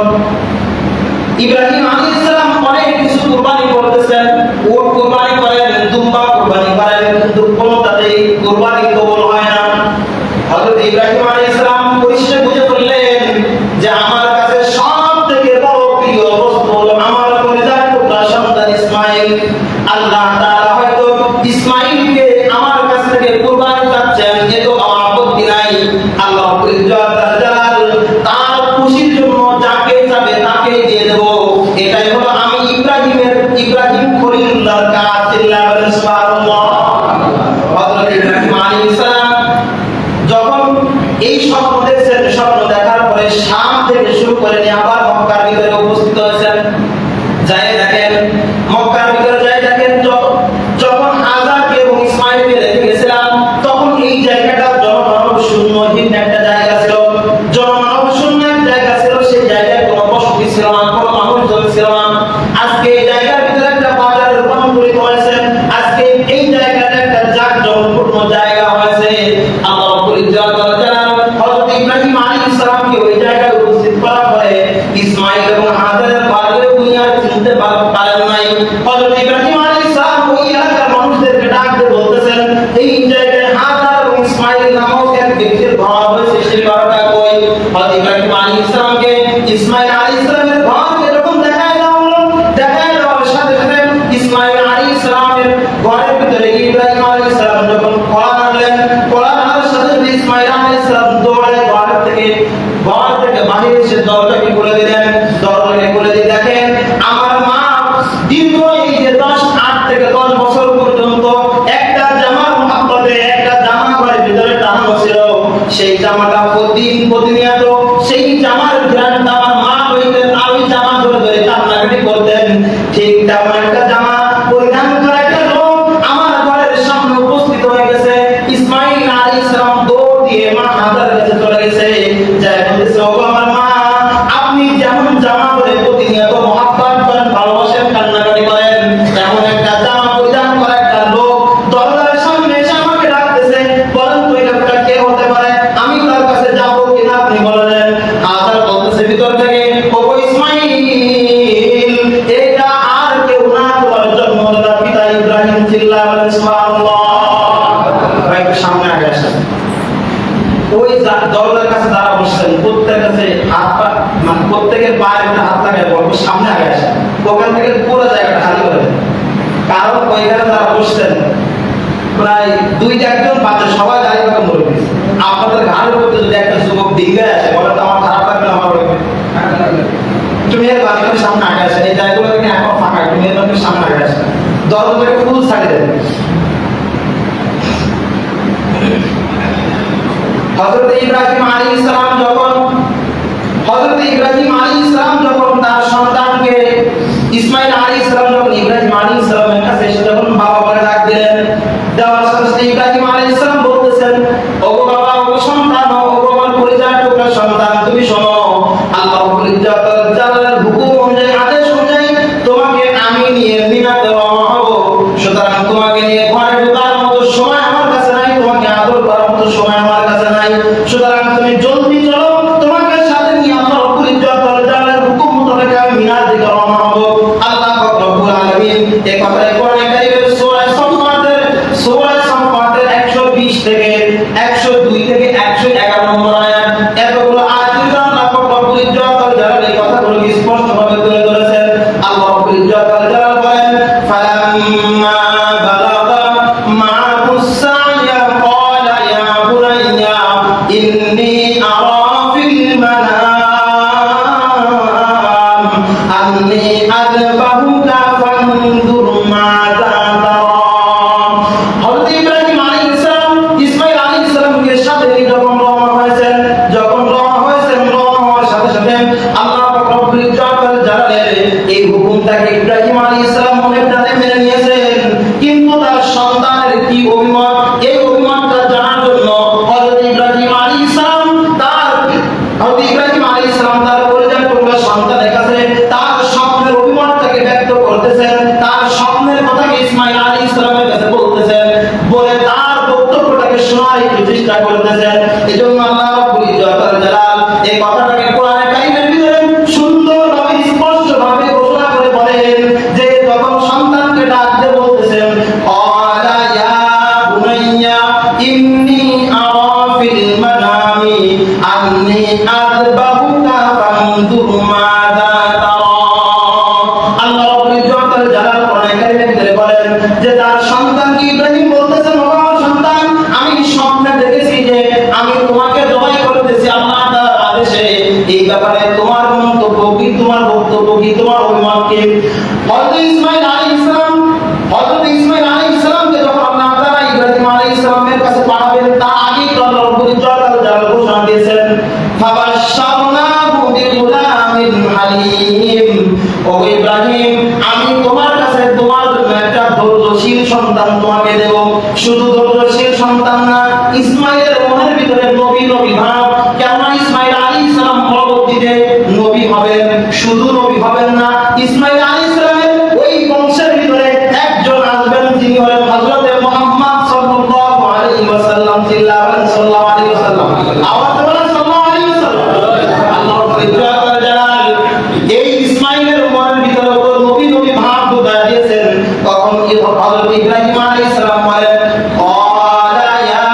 ইব্রাহিম আলাইহিস সালাম অনেক কিছু কুরবানি করতেছেন, উট কুরবানি করেন, দুম্বা কুরবানি করেন, কিন্তু কোনটাতেই কুরবানি কবুল হয় না। হযরত ইব্রাহিম আলাইহিস সালাম পরিষ্কার বুঝে বললেন যে আমার কাছে সবথেকে বড় প্রিয় বস্তু হলো আমার কলিজার টুকরা সন্তান ইসমাঈল। আল্লাহ তাআলা হয়তো ইসমাঈলকে আমার কাছ থেকে কুরবানি চাচ্ছেন, এতো আমার আপত্তি নাই। আল্লাহ রাব্বুল ইজ্জত তার খুশির জন্য যাকে চাবে তাকে দিয়ে দেব। এটাই হলো আমি ইব্রাহিম খলিলুল্লাহর কাজ। সুবহানাল্লাহ। হযরত ইব্রাহিম আলাইহিস সালাম যখন এই স্বপ্ন দেখছেন, স্বপ্ন দেখার পরে শাম থেকে শুরু করে নিয়ে আবার মক্কার ভিতরে উপস্থিত হয়েছেন। যাই দেখেন মক্কার ভিতরে যাই দেখেন, যখন হাজারকে এবং ইসমাঈলকে রেখে গেছিলাম, তখন এই জায়গাটা জনমানব শূন্যহীন একটা জায়গা ছিল, জনমানব শূন্য একটা জায়গা ছিল। সেই জায়গায় কোনো বসতি ছিল না, কোনো মানুষজন ছিল না। আজকে এই জায়গার ভিতরে একটা বাজারে রূপান্তরিত হয়েছে। ইসমাইলের ঘরের ভিতরে ইব্রাহিম আলাইহিস সালাম যখন কোরআন আনলেন, কোরআন আনার সাথে সাথে ইসমাইল আলাইহিস সালাম দৌড়ে ঘর থেকে বাহির এসে দরজাকে খুলে দিলেন। দরজাকে খুলে দিয়ে দেখেন আমার মা দীর্ঘ এই যে 8 থেকে 10 বছর পর্যন্ত একটা জামার মহব্বতে একটা জামা ঘরের ভিতরে টানানো ছিল। সেই জামাটা প্রতিনিয়ত সেই জামার ঘ্রাণটা আমার মা হইতেন, ওই জামা ধরে ধরে কান্নাকাটি করতেন। ঠিক তেমন একটা জামা পরিধান করা একটা লোক আমার ঘরের সামনে উপস্থিত হয়ে গেছে। ইসমাইল আলাইহিস সালাম দৌড় দিয়ে মা হাজারের কাছে চলে গেছে, যাই বলতেছে ওগো আমার মা, আপনি যেমন জামা পরে প্রতিনিয়ত মহব্বত করেন, ভালোবাসেন, কান্নাকাটি করেন, এমন একটা জামা পরিধান করা একটা লোক দরজার সামনে এসে আমাকে ডাকতেছে। বলেন তো এই লোকটা কে হতে পারে? আমি তার কাছে যাব কিনা আপনি বলেন। হাজার বলতেছে ভিতর থেকে, ওগো ইসমাইল, এটা আর কেউ না, তোমার জন্মদাতা পিতা ইব্রাহিম। চিল্লায়া বলেন সুবহানাল্লাহ। ভাই একটু সামনে আগে আসেন। ওই দরজার কাছে যারা বসছেন প্রত্যেকের কাছে হাত পা, মানে প্রত্যেকের পায়ে একটা হাত লাগায় বলবো সামনে আগে আসেন। ওখান থেকে পুরো জায়গাটা খালি করে দেন। কারণ ওইখানে যারা বসছেন প্রায় 2-1 বাজে সবাই দাঁড়িয়ে থাকা মরে গেছে। আপনাদের ঘাড়ের উপর যদি একটা যুবক ডিঙ্গায় আসে, বলে তো আমার খারাপ লাগবে, আমার তুমি এর বাড়ি করে সামনে আগে আসেন। এই জায়গাগুলো থেকে এখন ফাঁকা, তুমি এর বাড়ি সামনে আগে আসেন। দরজাটাকে ফুল ছাড়িয়ে দেন। হযরত ইব্রাহিম আলাইহিস সালাম যখন তার সন্তানকে ইসমাইল আলাইহিস সালাম যখন ইব্রাহিম আলাইহিস সালামের কাছে এসে যখন বাবা বলে ডাক দিলেন, দেওয়ার সাথে সাথে ইব্রাহিম আলাইহিস সালাম বলতেছেন, ওগো বাবা, ওগো সন্তান, ওগো আমার পরিচয় টুকরা সন্তান, তুমি শোনো, আল্লাহ জালালের হুকুম অনুযায়ী, আদেশ অনুযায়ী তোমাকে আমি নিয়ে মিনাতে রওনা হব। সুতরাং তোমাকে নিয়ে ঘরে ঢোকার মতো সময় আমার কাছে নাই, তোমাকে আদর করার মতো সময় আমার কাছে নাই। সুতরাং তুমি জলদি চলো, তোমাকে সাথে নিয়ে আল্লাহ জালালের হুকুম মোতাবেক আমি মিনার দিকে রওনা হব। আল্লাহ রব্বুল আলামিন এই কথাই কোরআনে কারীমের সূরা সাফফাতের 120 থেকে 102 থেকে 111 নম্বর আয়াত, এতগুলো আয়াত আল্লাহ রব্বুল জালাল এই কথাগুলো স্পষ্টভাবে তুলে ধরেছেন। আল্লাহ রব্বুল জালাল বলেন, ফালাম্মা বালাগা মা'হুস সা'য়া ক্বালা ইয়া বুনাইয়া ইন্নী আরা ফিল মানাম আন্নী আযবাহুকা ফানজুর মাযা তারা। হযরত ইব্রাহিম আলাইহিস সালাম ইসমাইল আলাইহিস সালামকে সাথে নিয়ে যখন রওনা হয়েছেন হওয়ার সাথে সাথে আল্লাহ রব্বুল জালালের এই হুকুমটাকে ইব্রাহিম আলাইহিস সালাম মনে প্রাণে মেনে নিয়েছেন। কিন্তু তার সন্তানের কি অভিমত, এই অভিমতটা জানার জন্য হযরত ইব্রাহিম আলাইহিস সালাম তার পরিচয় টুকরা সন্তানের কাছে তার স্বপ্নের অভিমতটাকে ব্যক্ত করতেছেন, তার স্বপ্নের কথাকে ইসমাইল আলাইহিস সালামের কাছে বলতেছেন, বলে তার বক্তব্যটাকে শোনার একটু চেষ্টা করতেছেন। এজন্য আল্লাহ রব্বুল জালাল এই কথাটাকে কোরআনে কারীমের ভিতরে সুন্দরভাবে স্পষ্টভাবে ঘোষণা করে বলেন যে যখন সন্তানকে ডাক দিয়ে বলতেছেন, ক্বালা ইয়া বুনাইয়া ইন্নী আরা ফিল মানামি আন্নী আযবাহুকা ফানজুর মাযা তারা। আল্লাহ রব্বুল জালাল কোরআনে কারীমের ভিতরে বলেন যে তার সন্তানকে ইব্রাহিম বলতেছেন, ও আমার সন্তান, আমি স্বপ্নে দেখেছি যে আমি তোমাকে জবাই করতেছি আল্লাহ তাআলার আদেশে। এই ব্যাপারে তোমার মন্তব্য কি, তোমার বক্তব্য কি, তোমার অভিমত কি? হযরত ইসমাইল আলাইহিস সালামকে যখন আল্লাহ তাআলা ইব্রাহিম আলাইহিস সালামের কাছে পাঠাবেন, তার আগেই আল্লাহ রব্বুল জালাল ঘোষণা দিয়েছেন, ফাবাশশারনাহু বিগুলামিন হালিম। ও ইব্রাহিম, আমি তোমার কাছে তোমার জন্য একটা ধৈর্যশীল সন্তান তোমাকে দেব। শুধু ধৈর্যশীল সন্তান না, ইসমাইলের মনের ভিতরে নবী ভাব। কেননা ইসমাইল আলাইহিস সালাম পরবর্তীতে নবী হবেন, শুধু নবী হবেন না, ইসমাইল আলাইহিস সালামের ওই বংশের ভিতরে একজন আসবেন, যিনি হলেন হযরত মুহাম্মদ সাল্লাল্লাহু আলাইহি ওয়াসাল্লাম। সাল্লাল্লাহু আলাইহি ওয়াসাল্লাম, আওয়াজ বলেন সাল্লাল্লাহু আলাইহি ওয়াসাল্লাম। আল্লাহ রব্বুল জালাল এই ইসমাইলের মনের ভিতরে তো নবী ভাব ঢুকায় দিয়েছেন। তখন কি হযরত ইব্রাহিম আলাইহিস সালাম বলেন, ক্বালা ইয়া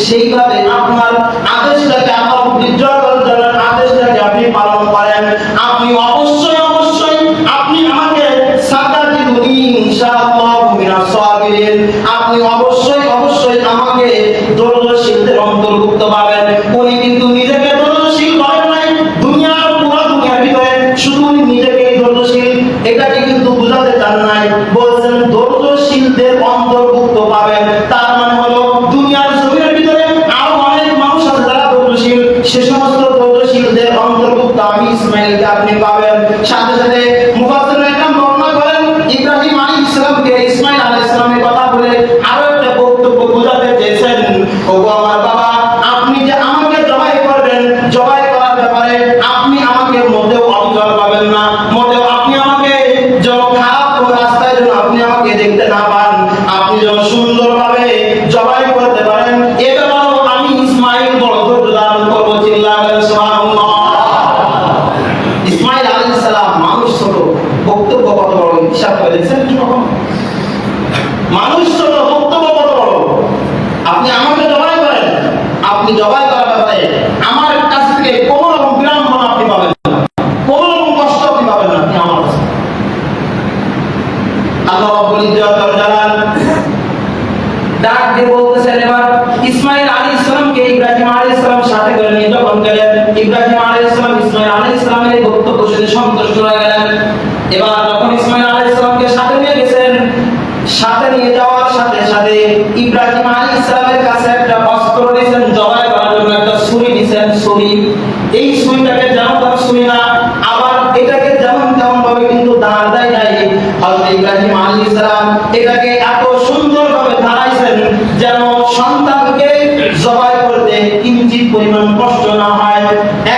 সেইভাবে আপনার আদেশটাকে, আমার বিজয়কালের আদেশটাকে আপনি পালন করেন, আপনি অবশ্যই অবশ্যই আপনি আমাকে সাদাতিদুনি ইনশাআল্লাহ মিনাস সাবিরিন, আপনি অবশ্যই অবশ্যই আমাকে ধৈর্যশীলদের অন্তর্ভুক্ত পাবেন। উনি কিন্তু নিজেকে ধৈর্যশীল করেন নাই, দুনিয়ার পুরো দুনিয়ার ভিতরে শুধু উনি নিজেকে ধৈর্যশীল এটাকে কিন্তু বোঝাতে চান নাই, বলছেন ধৈর্যশীলদের অন্তর্ভুক্ত পাবেন। তার মানে হলো দুনিয়ার জমিনের ভিতরে আরো অনেক মানুষ আছে যারা ধৈর্যশীল, সে সমস্ত ধৈর্যশীলদের অন্তর্ভুক্ত আমি ইসমাঈলকে আপনি পাবেন। সাথে সাথে মুফাসসিরুল ইকরাম বর্ণনা করেন ইব্রাহিম আলাইহিস সালামকে ইসমাঈল আলাইহিস সালামের কথা বলে আরো একটা বক্তব্য বোঝাতে চেয়েছেন, ওগো আমার বাবা, আপনি যে আমাকে জবাই করবেন, জবাই করার ব্যাপারে আপনি আমাকে মোটেও অবিচল পাবেন না, মোটেও আপনি আমাকে যেন খারাপ কোনো রাস্তায় যেন আপনি আমাকে দেখতে না পান, আপনি যেন সুন্দরভাবে জবাই করতে পারেন, এ ব্যাপারেও আমি ইসমাঈল বড় ধৈর্য ধারণ করব। চিল্লাবেন সুবহানাল্লাহ। ইসমাঈল আলাইহিস সালাম মানুষ ছোট, বক্তব্য কত বড়, হিসাব করে দেখছেন কি কখনো? মানুষ ছোট, বক্তব্য কত বড়। আপনি আমাকে জবাই করেন, আপনি জবাই করার ব্যাপারে আমার কাছ থেকে কোনো রকম বিড়ম্বনা আপনি পাবেন না, কোনো রকম কষ্ট আপনি পাবেন না, আপনি আমার কাছে। আল্লাহ রাব্বুল ইজ্জত জালাল ডাক দিয়ে বলতেছেন এবার ইসমাঈল আলাইহিস সালামকে ইব্রাহিম আলাইহিস সালাম সাথে করে নিয়ে যখন গেলেন, ইব্রাহিম আলাইহিস সালাম ইসমাঈল আলাইহিস সালামের এই বক্তব্য শুনে সন্তুষ্ট হয়ে গেলেন। এবার যখন ইসমাঈল আলাইহিস সালামকে সাথে নিয়ে গেছেন, সাথে নিয়ে যাওয়ার সাথে সাথে ইব্রাহিম আলাইহিস সালামের কাছে একটা অস্ত্র নিয়েছেন, জবাই করার জন্য একটা ছুরি নিয়েছেন, ছুরি। এই ছুরিটাকে যেমন তার ছুরি না, আবার এটাকে যেমন তেমন ভাবে কিন্তু ধার দেয় নাই। হযরত ইব্রাহিম আলাইহিস সালাম এটাকে এত সুন্দরভাবে ধারাইছেন যেন সন্তানকে জবাই করতে কিঞ্চিত পরিমাণ কষ্ট না হয়,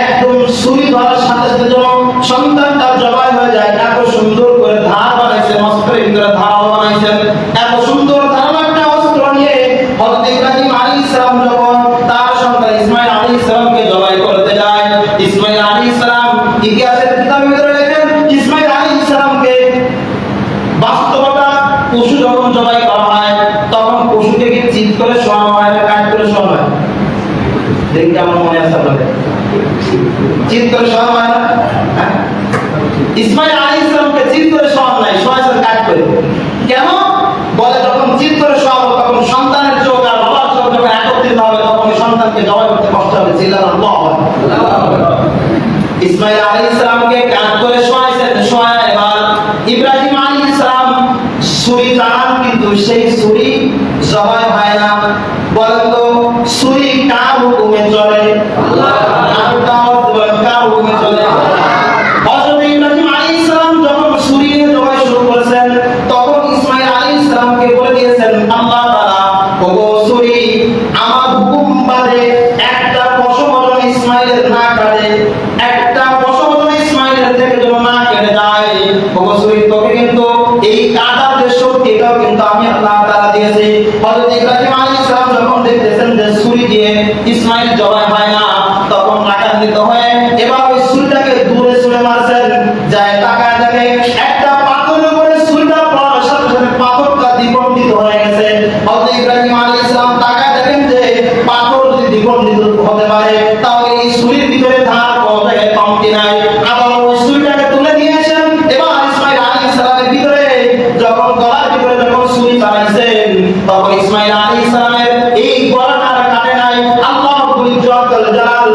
একদম ছুরি ধরার সাথে সাথে যেন সন্তানটা জবাই হয়ে যায়, এত সুন্দর করে ধার বানাইছেন, অস্ত্রের ভিতরে ধার বানাইছেন। এত সুন্দর ধারালো একটা অস্ত্র নিয়ে হযরত ইব্রাহিম আলাইহিস সালাম যখন তার সন্তান ইসমাঈল আলাইহিস সালামকে জবাই করতে যায়, ইসমাঈল আলাইহিস সালাম ইতিহাসের কিতাবের ভিতরে লেখেন ইসমাঈল আলাইহিস সালামকে বাস্তবতা পশু যখন জবাই করা হয় তখন পশুকে কি চিৎ করে শোয়ানো হয় না কাট করে শোয়ানো হয়? দেখি আমার মনে আছে আপনাদের, চিৎ করে শোয়ানো হয় না? হ্যাঁ, ইসমাঈল আলাইহিস সালামকে চিৎ করে শোয়ানো নাই, শোয়াইছেন কাট করে। কেন? বলে যখন চিৎ করে শোয়াবো তখন সন্তানের চোখ আর বাবার চোখ যখন একত্রিত হবে তখন সন্তানকে জবাই করতে কষ্ট হবে। আল্লাহু আকবার। ইসমাঈল আলাইহিস সালামকে কাট করে শোয়াইছেন, শোয়া এবার ইব্রাহিম আলাইহিস সালাম ছুরি চালান, কিন্তু সেই ছুরি জবাই হয় না। বলেন তো ছুরি কার হুকুমে চলে? আল্লাহ। কার হুকুমে চলে? হযরত ইব্রাহিম আলাইহিস সালাম যখন ছুরি নিয়ে জবাই শুরু করেছেন তখন ইসমাঈল আলাইহিস সালামকে বলে দিয়েছেন আল্লাহ তাআলা, ওগো ছুরি, আমার হুকুম বাদে একটা পশম যেন ইসমাঈলের না কাটে, একটা পশম যেন ইসমাঈলের থেকে যেন না কেটে যায়। ওগো ছুরি, তোকে কিন্তু এই কাটার যে শক্তি এটাও কিন্তু আমি আল্লাহ তাআলা দিয়েছি। হযরত ইব্রাহিম আলাইহিস সালাম যখন দেখতেছেন যে ছুরি দিয়ে ইসমাঈল জবাই হয় না তখন রাগান্বিত হয়ে এবার ওই ছুরিটাকে দূরে ছুঁড়ে মারছেন, যায় তাকায় দেখে একটা পাথরের উপরে ছুরিটা পড়ার সাথে সাথে পাথরটা দ্বিখণ্ডিত হয়ে গেছে। হযরত ইব্রাহিম আলাইহিস সালাম তাকায় দেখেন যে পাথর যদি দ্বিখণ্ডিত হতে পারে তাহলে এই ছুরির ভিতরে ধার কোনো জায়গায় কমতি নাই। আবার ওই ছুরিটাকে তুলে নিয়ে আসেন, এবার ইসমাঈল আলাইহিস সালামের ভিতরে যখন গলার ভিতরে যখন ছুরি চালাইছেন তখন ইসমাঈল আলাইহিস সালামের এই গলাটা কাটে নাই। আল্লাহ রাব্বুল ইজ্জত জালাল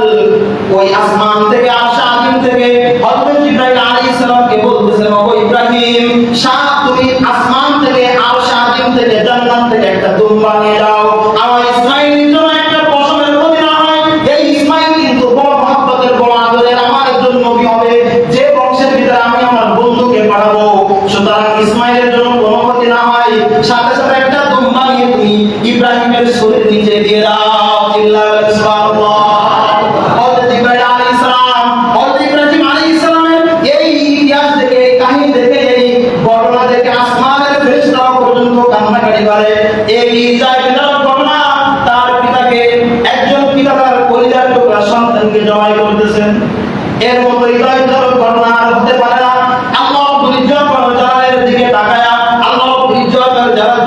ওই আসমান থেকে আরশ আজিম থেকে হযরত জিবরাইল আলাইহিস সালামকে বলতেছেন, ওগো ইব্রাহিম, সাত তুমি আসমান থেকে আরশ আজিম থেকে জান্নাত থেকে একটা দুম্বা নিয়ে যাও, আমার ইসমাঈলের জন্য একটা পশমের ক্ষতি না হয়। এই ইসমাঈল কিন্তু বড় মহব্বতের বড় আদরের আমার একজন নবী হবে, যে বংশের ভিতরে আমি আমার বন্ধুকে পাঠাবো, সুতরাং ইসমাঈলের জন্য কোনো ক্ষতি না হয়। সাথে সাথে একটা দুম্বা নিয়ে তুমি ইব্রাহিমের শরীর নিচে দিয়ে দাও। চিল্লাবেন সুবহানাল্লাহ। হযরত ইব্রাহিম আলাইহিস সালাম, হযরত ইব্রাহিম আলাইহিস সালামের এই ইতিহাস থেকে, এই কাহিনী থেকে, এই ঘটনা থেকে আসমানের ফেরেশতারা পর্যন্ত কান্নাকাটি করে। এই ইসরাঈলের ঘটনা, তার পিতাকে, একজন পিতা তার কলিজার টুকরা সন্তানকে জবাই করতেছেন, এর মতো ইসরাঈলের ঘটনা আর হতে পারে না। আল্লাহ রাব্বুল ইজ্জত জালালের দিকে তাকায়া আল্লাহ রাব্বুল ইজ্জত জালাল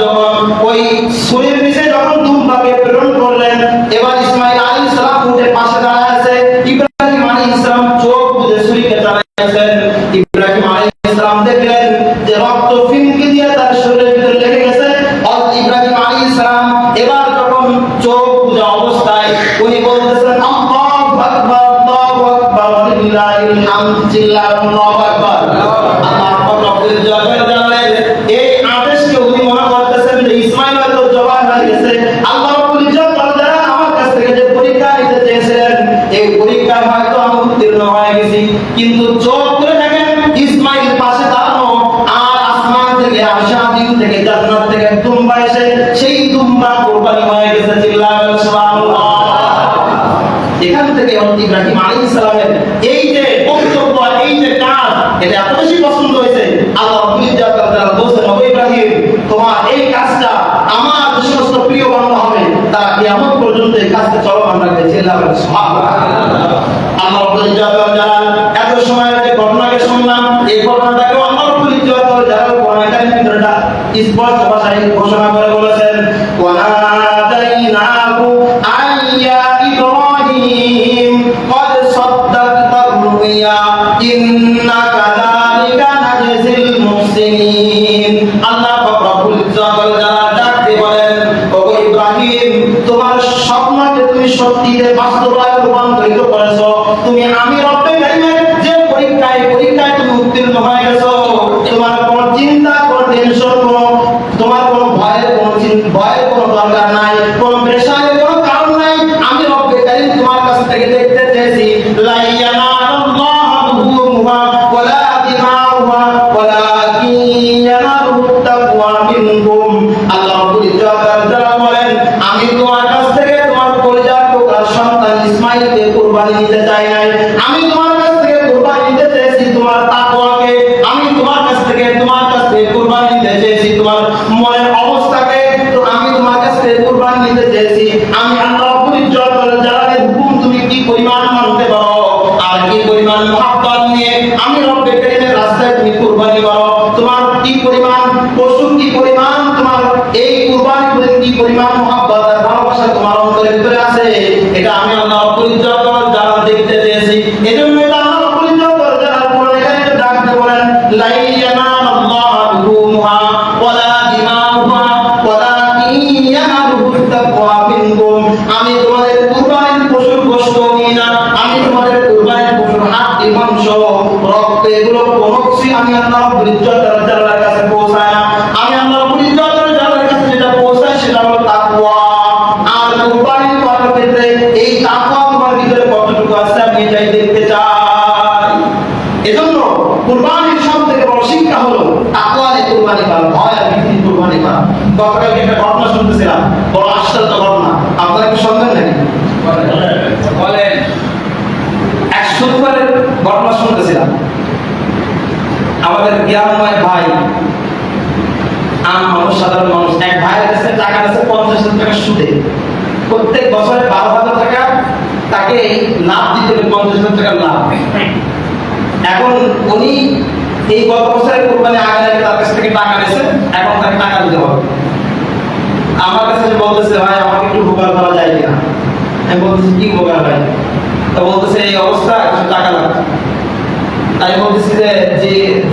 সালাম দেখলেন যে রক্ত ফিনকি দিয়ে তার শরীরের ভিতরে লেগে গেছে। হযরত ইব্রাহিম আলাইহিস সালাম এবার যখন চোখ বুজা অবস্থায় উনি বলতেছেন আল্লাহু আকবার ওয়ালিল্লাহিল হামদ, চিল্লায় আল্লাহু আকবার। আল্লাহ রব্বুল জালালের এই আদেশকে উনি মনে করতেছেন যে ইসমাঈল হয়তো জবান হয়ে গেছে। আল্লাহ রব্বুল জালাল আমার কাছ থেকে যে পরীক্ষা নিতে চেয়েছিলেন এই পরীক্ষায় হয়তো আমি উত্তীর্ণ হয়ে গেছি। কিন্তু চোখ করে দেখেন ইসমাঈল পাশে দাঁড়ানো, আর আসমান থেকে আসা দিন থেকে জান্নাত থেকে দুম্বা এসে সেই দুম্বা কুরবানি হয়ে গেছে। চিল্লায় সুবহানাল্লাহ। এখান থেকে ইব্রাহিম আলাইহিস সালামের এই যে বক্তব্য, এই যে কাজ, এটা এত বেশি পছন্দ হয়েছে। আল্লাহ রাব্বুল জালাল বলেছেন ও ইব্রাহিম, তোমার এই কাজটা আমার যে সমস্ত প্রিয় বান্দা হবে তারা কিয়ামত পর্যন্ত এই কাজটা চলমান রাখবে। চিল্লায় সুবহানাল্লাহ। আল্লাহ রাব্বুল জালাল এত সময়ের যে ঘটনাকে শুনলাম, এই ঘটনাটাকে আল্লাহ রাব্বুল জালাল কোরআনের ভিতরটা স্পষ্ট ভাষায় ঘোষণা করে বলেছেন ওয়ানাদাইনাহু আইয়া ইব্রাহিম قد صدقت الرؤيا إنا كذلك نجزي المحسنين। আল্লাহ রব্বুল জালাল ডাকতে বলেন ও ইব্রাহিম, তোমার স্বপ্নকে তুমি সত্যিতে বাস্তবায়নে রূপান্তরিত করেছো। তুমি আমি রব্বুল কারীমের যে পরীক্ষায় তুমি উত্তীর্ণ হয়ে গেছো। তোমার কোনো চিন্তা, কোনো টেনশন, তোমার কোনো ভয়ের কোনো দরকার নাই, কোনো প্রেশারের কোনো কারণ নাই। আমি রব্বুল কারীম তোমার কাছ থেকে দেখতে চেয়েছি লা ইয়ানালুল্লাহু দুহুমুহা ওয়ালা দিমাউহা ওয়ালাকিন ইয়ানালুহু তাকওয়া মিনকুম। আল্লাহ রাব্বুল জালাল বলেন আমি তোমার কাছ থেকে তোমার কলিজার টুকরা সন্তান ইসমাঈলকে কুরবানি দিতে চাই নাই। আমি তোমার কাছ থেকে কুরবানি দিতে চেয়েছি তোমার তাকওয়াকে। আমি তোমার কাছ থেকে কুরবানি দিতে চেয়েছি তোমার মনের অবস্থাকে। তো আমি তোমার কাছ থেকে কুরবানি দিতে চেয়েছি আমি আল্লাহ রাব্বুল জালালের হুকুম তুমি কি পরিমাণ মানতে পারো, আর কি পরিমাণ মুহাব্বত নিয়ে আমি রব্বুল কারীমের রাস্তায় তুমি কুরবানি করো। তোমার কি পরিমাণ পশু, কি পরিমাণ তোমার এই কুরবানি প্রতি কি পরিমাণ মুহাব্বত আর ভালোবাসা তোমার অন্তরের ভিতরে আছে, এটা আমি আল্লাহ রাব্বুল জালাল দেখতে চেয়েছি। এজন্য আল্লাহ রাব্বুল জালাল কোরআনে কারিমে ডাকতে বলেন লা ইয়ানালুল্লাহু দুহুমুহা ওয়ালা দিমাউহা ওয়ালাকিন ইয়ানালুহু তাকওয়া মিনকুম। আমি তোমাদের কুরবানির পশুর গোশত নিই না, আমি তোমাদের কুরবানির পশুর হাড্ডি, মাংস, রক্ত এগুলো কোনো কিছু আমি আল্লাহ রাব্বুল জালালের কাছে পৌঁছাই না। আমি আল্লাহ রাব্বুল জালালের কাছে যেটা পৌঁছাই সেটা হলো তাকওয়া। আর কুরবানি করার ক্ষেত্রে এই তাকওয়া তোমার ভিতরে কতটুকু আছে আমি এটাই দেখতে চাই। এজন্য কুরবানির সবথেকে বড় শিক্ষা হলো তাকওয়া দিয়ে কুরবানি করা, ভয় আর ভীতি কুরবানি করা। গতকালকে একটা ঘটনা শুনতেছিলাম, বড় আশ্চর্য ঘটনা। আপনারা কি শুনবেন নাকি? বলেন। এক শুক্রবারের ঘটনা শুনতেছিলাম। আমাদের গ্রামময় ভাই, আম মানুষ, সাধারণ মানুষ, এক ভাইয়ের কাছে টাকা আছে 50,000 টাকা সুদে। প্রত্যেক বছরে 12,000 টাকা তাকে লাভ দিতে হবে, 50,000 টাকা লাভ। এখন উনি এই গত বছরের কুরবানি আগে তার কাছ থেকে টাকা নিয়েছে, এখন তাকে টাকা দিতে হবে। আমার কাছে বলতেছে ভাই আমাকে একটু উপকার করা যায় কিনা। আমি বলতেছি কি উপকার ভাই? তো বলতেছে এই অবস্থা, কিছু টাকা লাগবে। তাই বলতেছি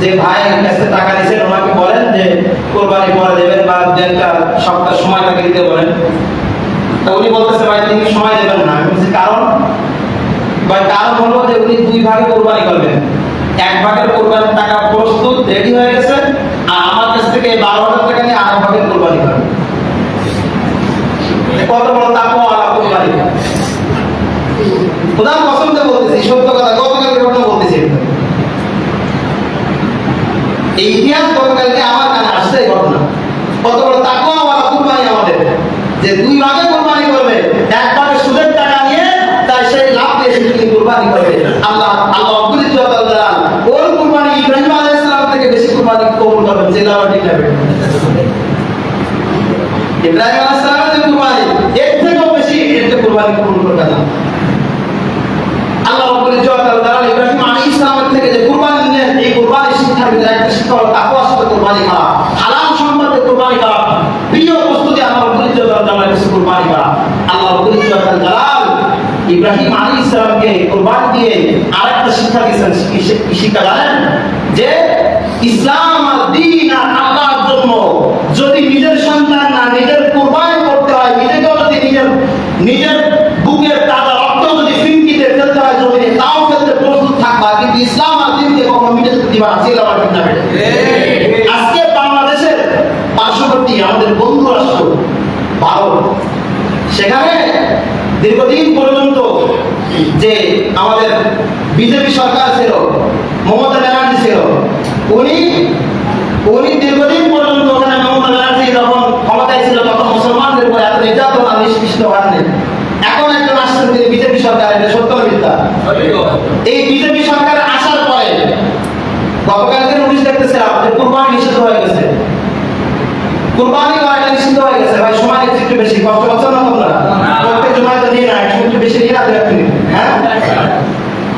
যে ভাই কাছে টাকা নিয়েছেন ওনাকে বলেন যে কুরবানি পরে দেবেন বা একটা সপ্তাহ সময় তাকে দিতে বলেন। তো উনি বলতেছে ভাই তিনি সময় দেবেন না। আমি বলছি কারণ? ভাই কারণ হলো যে উনি 2 ভাগে কুরবানি করবেন। এক ভাগের কুরবানির টাকা প্রস্তুত রেডি হয়ে গেছে, আর আমার কাছ থেকে 12,000 টাকা নিয়ে আরেক ভাগের কুরবানি করবেন। কত বড় তাকওয়া কুরবানি! খোদার কসম দিয়ে বলতেছি, সত্য কথা, গতকালকে ঘটনা বলতেছি। এই ইতিহাস গতকালকে আমার কানে আসছে এই ঘটনা। কত বড় তাকওয়া কুরবানি আমাদের, যে 2 ভাগে কুরবানি করবে। এক ভাগে সুদের টাকা নিয়ে তাই সেই লাভ দিয়ে তিনি কুরবানি করবে। আল্লাহ রাব্বুল জালাল ওর কুরবানি ইব্রাহিম আলাইহিস সালাম থেকে বেশি কুরবানি কবুল করবেন। জিন্দাবাদ ঠিক না? ইব্রাহিম আলাইহিস সালামের কুরবানি এর থেকেও বেশি কুরবানি কবুল করবে না। আল্লাহ রাব্বুল জালাল ইব্রাহিম আলাইহিস সালামের থেকে যে কুরবানি নেন, এই কুরবানি শিক্ষার ভিতরে একটা শিক্ষা হলো তাকওয়ার সাথে কুরবানি করা, হালাল সম্পদে কুরবানি করা, প্রিয় বস্তু দিয়ে আল্লাহ রাব্বুল জালালের কাছে কুরবানি করা। আল্লাহ রাব্বুল জালাল ইব্রাহিম আলাইহিস সালামকে কুরবানি দিয়ে আরেকটা শিক্ষা দিয়েছেন। কি শিক্ষা জানেন? যে ইসলাম আর দ্বীন আর আল্লাহর জন্য যদি নিজের সন্তান না নিজের কুরবানি করতে হয়, নিজেকেও যদি নিজের বুকের তাজা রক্ত যদি ফিনকিতে ফেলতে হয় জমিনে, তাও ফেলতে প্রস্তুত থাকবা, কিন্তু ইসলাম আর দ্বীনকে কখনো মিটে দিবা না। ছিল আমার ঠিক না? আজকে বাংলাদেশের পার্শ্ববর্তী আমাদের বন্ধু রাষ্ট্র ভারত, সেখানে দীর্ঘদিন পর্যন্ত যে আমাদের বিজেপি সরকার ছিল, মমতা ব্যানার্জি ছিল, উনি দীর্ঘদিন পর্যন্ত ওখানে মমতা ব্যানার্জি যখন ক্ষমতায় ছিল তখন মুসলমানদের উপর এত নির্যাতন আর নিষ্পৃষ্ট হননি। এখন একজন আসছেন তিনি বিজেপি সরকার, এটা সত্য না মিথ্যা? এই বিজেপি সরকার আসার পরে গতকালকে নোটিশ দেখতেছিলাম যে কুরবানি নিষিদ্ধ হয়ে গেছে। কুরবানি করাটা নিষিদ্ধ হয়ে গেছে। ভাই সময় একটু বেশি কষ্ট হচ্ছে না তোমরা? প্রত্যেক জমায় তো নিয়ে না, একটু বেশি নিয়ে না, হ্যাঁ।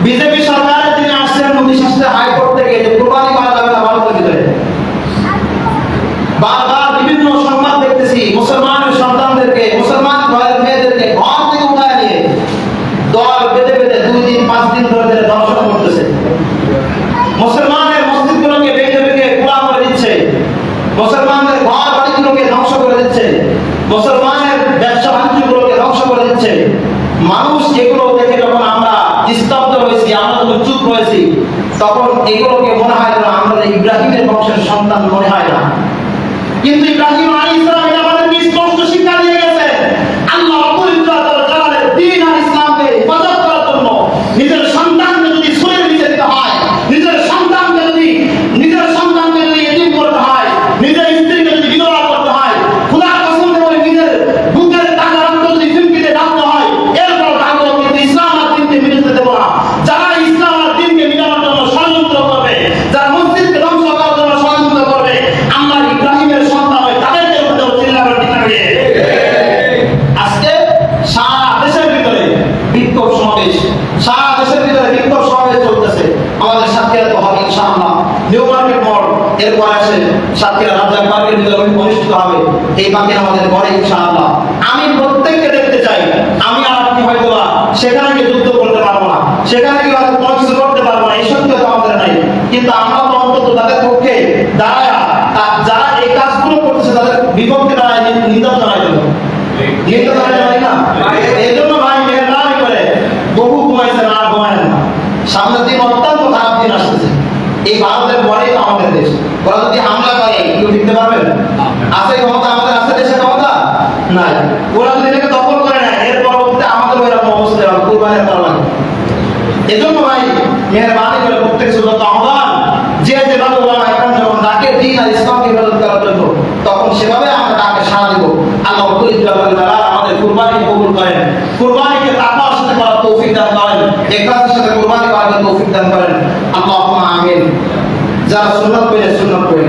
বিজেপি সরকারের তিনি আসছেন, নোটিশ আসছে হাইকোর্ট থেকে যে কুরবানি করা যাবে না ভারতের ভিতরে। বারবার বিভিন্ন সংবাদ দেখতেছি মুসলমানের সন্তানদেরকে, মুসলমান ঘরের মেয়েদেরকে ঘর থেকে উঠায় নিয়ে দল বেঁধে বেঁধে 2 দিন 5 দিন ধরে ধর্ষণ করতেছে। মুসলমানের মসজিদগুলোকে ভেঙে ভেঙে খোলা করে দিচ্ছে, মুসলমানদের ঘর বাড়িগুলোকে ধ্বংস করে দিচ্ছে, মুসলমানের ব্যবসা বাণিজ্যগুলোকে ধ্বংস করে দিচ্ছে। মানুষ এগুলো দেখে যখন আমরা স্তব্ধ হয়েছি, আমরা যখন চুপ রয়েছি, তখন এগুলোকে মনে হয় না আমরা ইব্রাহিমের বংশের সন্তান মনে হয় না। কিন্তু ইব্রাহিম আলাইহিস সালাম এটা আমাদেরকে স্পষ্ট শিক্ষা দিয়ে গেছে, আল্লাহ অপরিচিত জালালের দ্বীন আর ইসলামকে হেফাজত করার জন্য নিজের সন্তানকে যদি ছুঁড়ে নিতে দিতে হয়, নিজের সন্তানকে যদি এতিম করতে হয়, নিজের স্ত্রীকে যদি বিধবা করতে হয়, খোদার কসম করে নিজের বুকের টাকা রক্ত যদি ফিনকিতে ঢালতে হয়, এরপর ঢালবো, কিন্তু ইসলাম আর দ্বীনকে মিটাতে দেব না। যারা ইসলাম আর দ্বীনকে মিটানোর জন্য ষড়যন্ত্র করবে, যারা মসজিদকে ধ্বংস করার জন্য ষড়যন্ত্র করবে, আমরা ইব্রাহিমের সন্তান হই, তাদেরকে উঠে চিল্লাবার ঠিক আছে। আজকে সারা দেশের ভিতরে বিক্ষোভ সমাবেশ, সারা দেশের ভিতরে বিক্ষোভ সমাবেশ চলতেছে। আমাদের সাতক্ষীরা তো হবে ইনশাআল্লাহ, নিউ মার্কেট মোড়, এরপর আসে সাতক্ষীরা রাজ্জাক পার্কের ভিতরে অনুষ্ঠিত হবে। এই বাকি আমাদের পরে ইনশাআল্লাহ। আমি প্রত্যেককে দেখতে চাই, আমি আর আপনি হয়তো সেখানে গিয়ে যুদ্ধ করতে পারবো না, সেখানে গিয়ে হয়তো কোনো কিছু করতে পারবো না, এই সত্যি তো আমাদের নাই, কিন্তু আমরা তো অন্তত তাদের পক্ষে দাঁড়ায়, যারা এই কাজগুলো করতেছে তাদের বিপক্ষে দাঁড়ায় নিন্দা জানাই দেবো, নিন্দা জানাই না। এই জন্য ভাই মেহরবানি করে বহু ঘুমাইছেন আর ঘুমায় না, সামনের দিন অত্যন্ত খারাপ দিন আসতেছে। এই ভারতের পরেই তো আমাদের দেশ, ওরা যদি হামলা করে কেউ টিকতে পারবেন? আছে ক্ষমতা আমাদের? আছে দেশের ক্ষমতা? নাই। ওরা যদি এটাকে দখল করে নেয়, এর পরবর্তীতে আমাদের ওইরকম অবস্থা হবে, কুরবানির করা লাগে। এজন্য ভাই মেহরবানি করে প্রত্যেক সুরত আহ্বান, যে যেভাবে ওলামা একরাম যখন ডাকে দ্বীন আর ইসলামকে হেফাজত করার জন্য, তখন সেভাবে আমরা ডাকে সাড়া দিব। আল্লাহ আমাদের কুরবানি কবুল করেন, কুরবানিকে তাকওয়ার সাথে করার তৌফিক দান করেন, ইখলাসের সাথে কুরবানি করার তৌফিক দান করেন। আল্লাহুম্মা আমিন। যারা সুন্নাত করে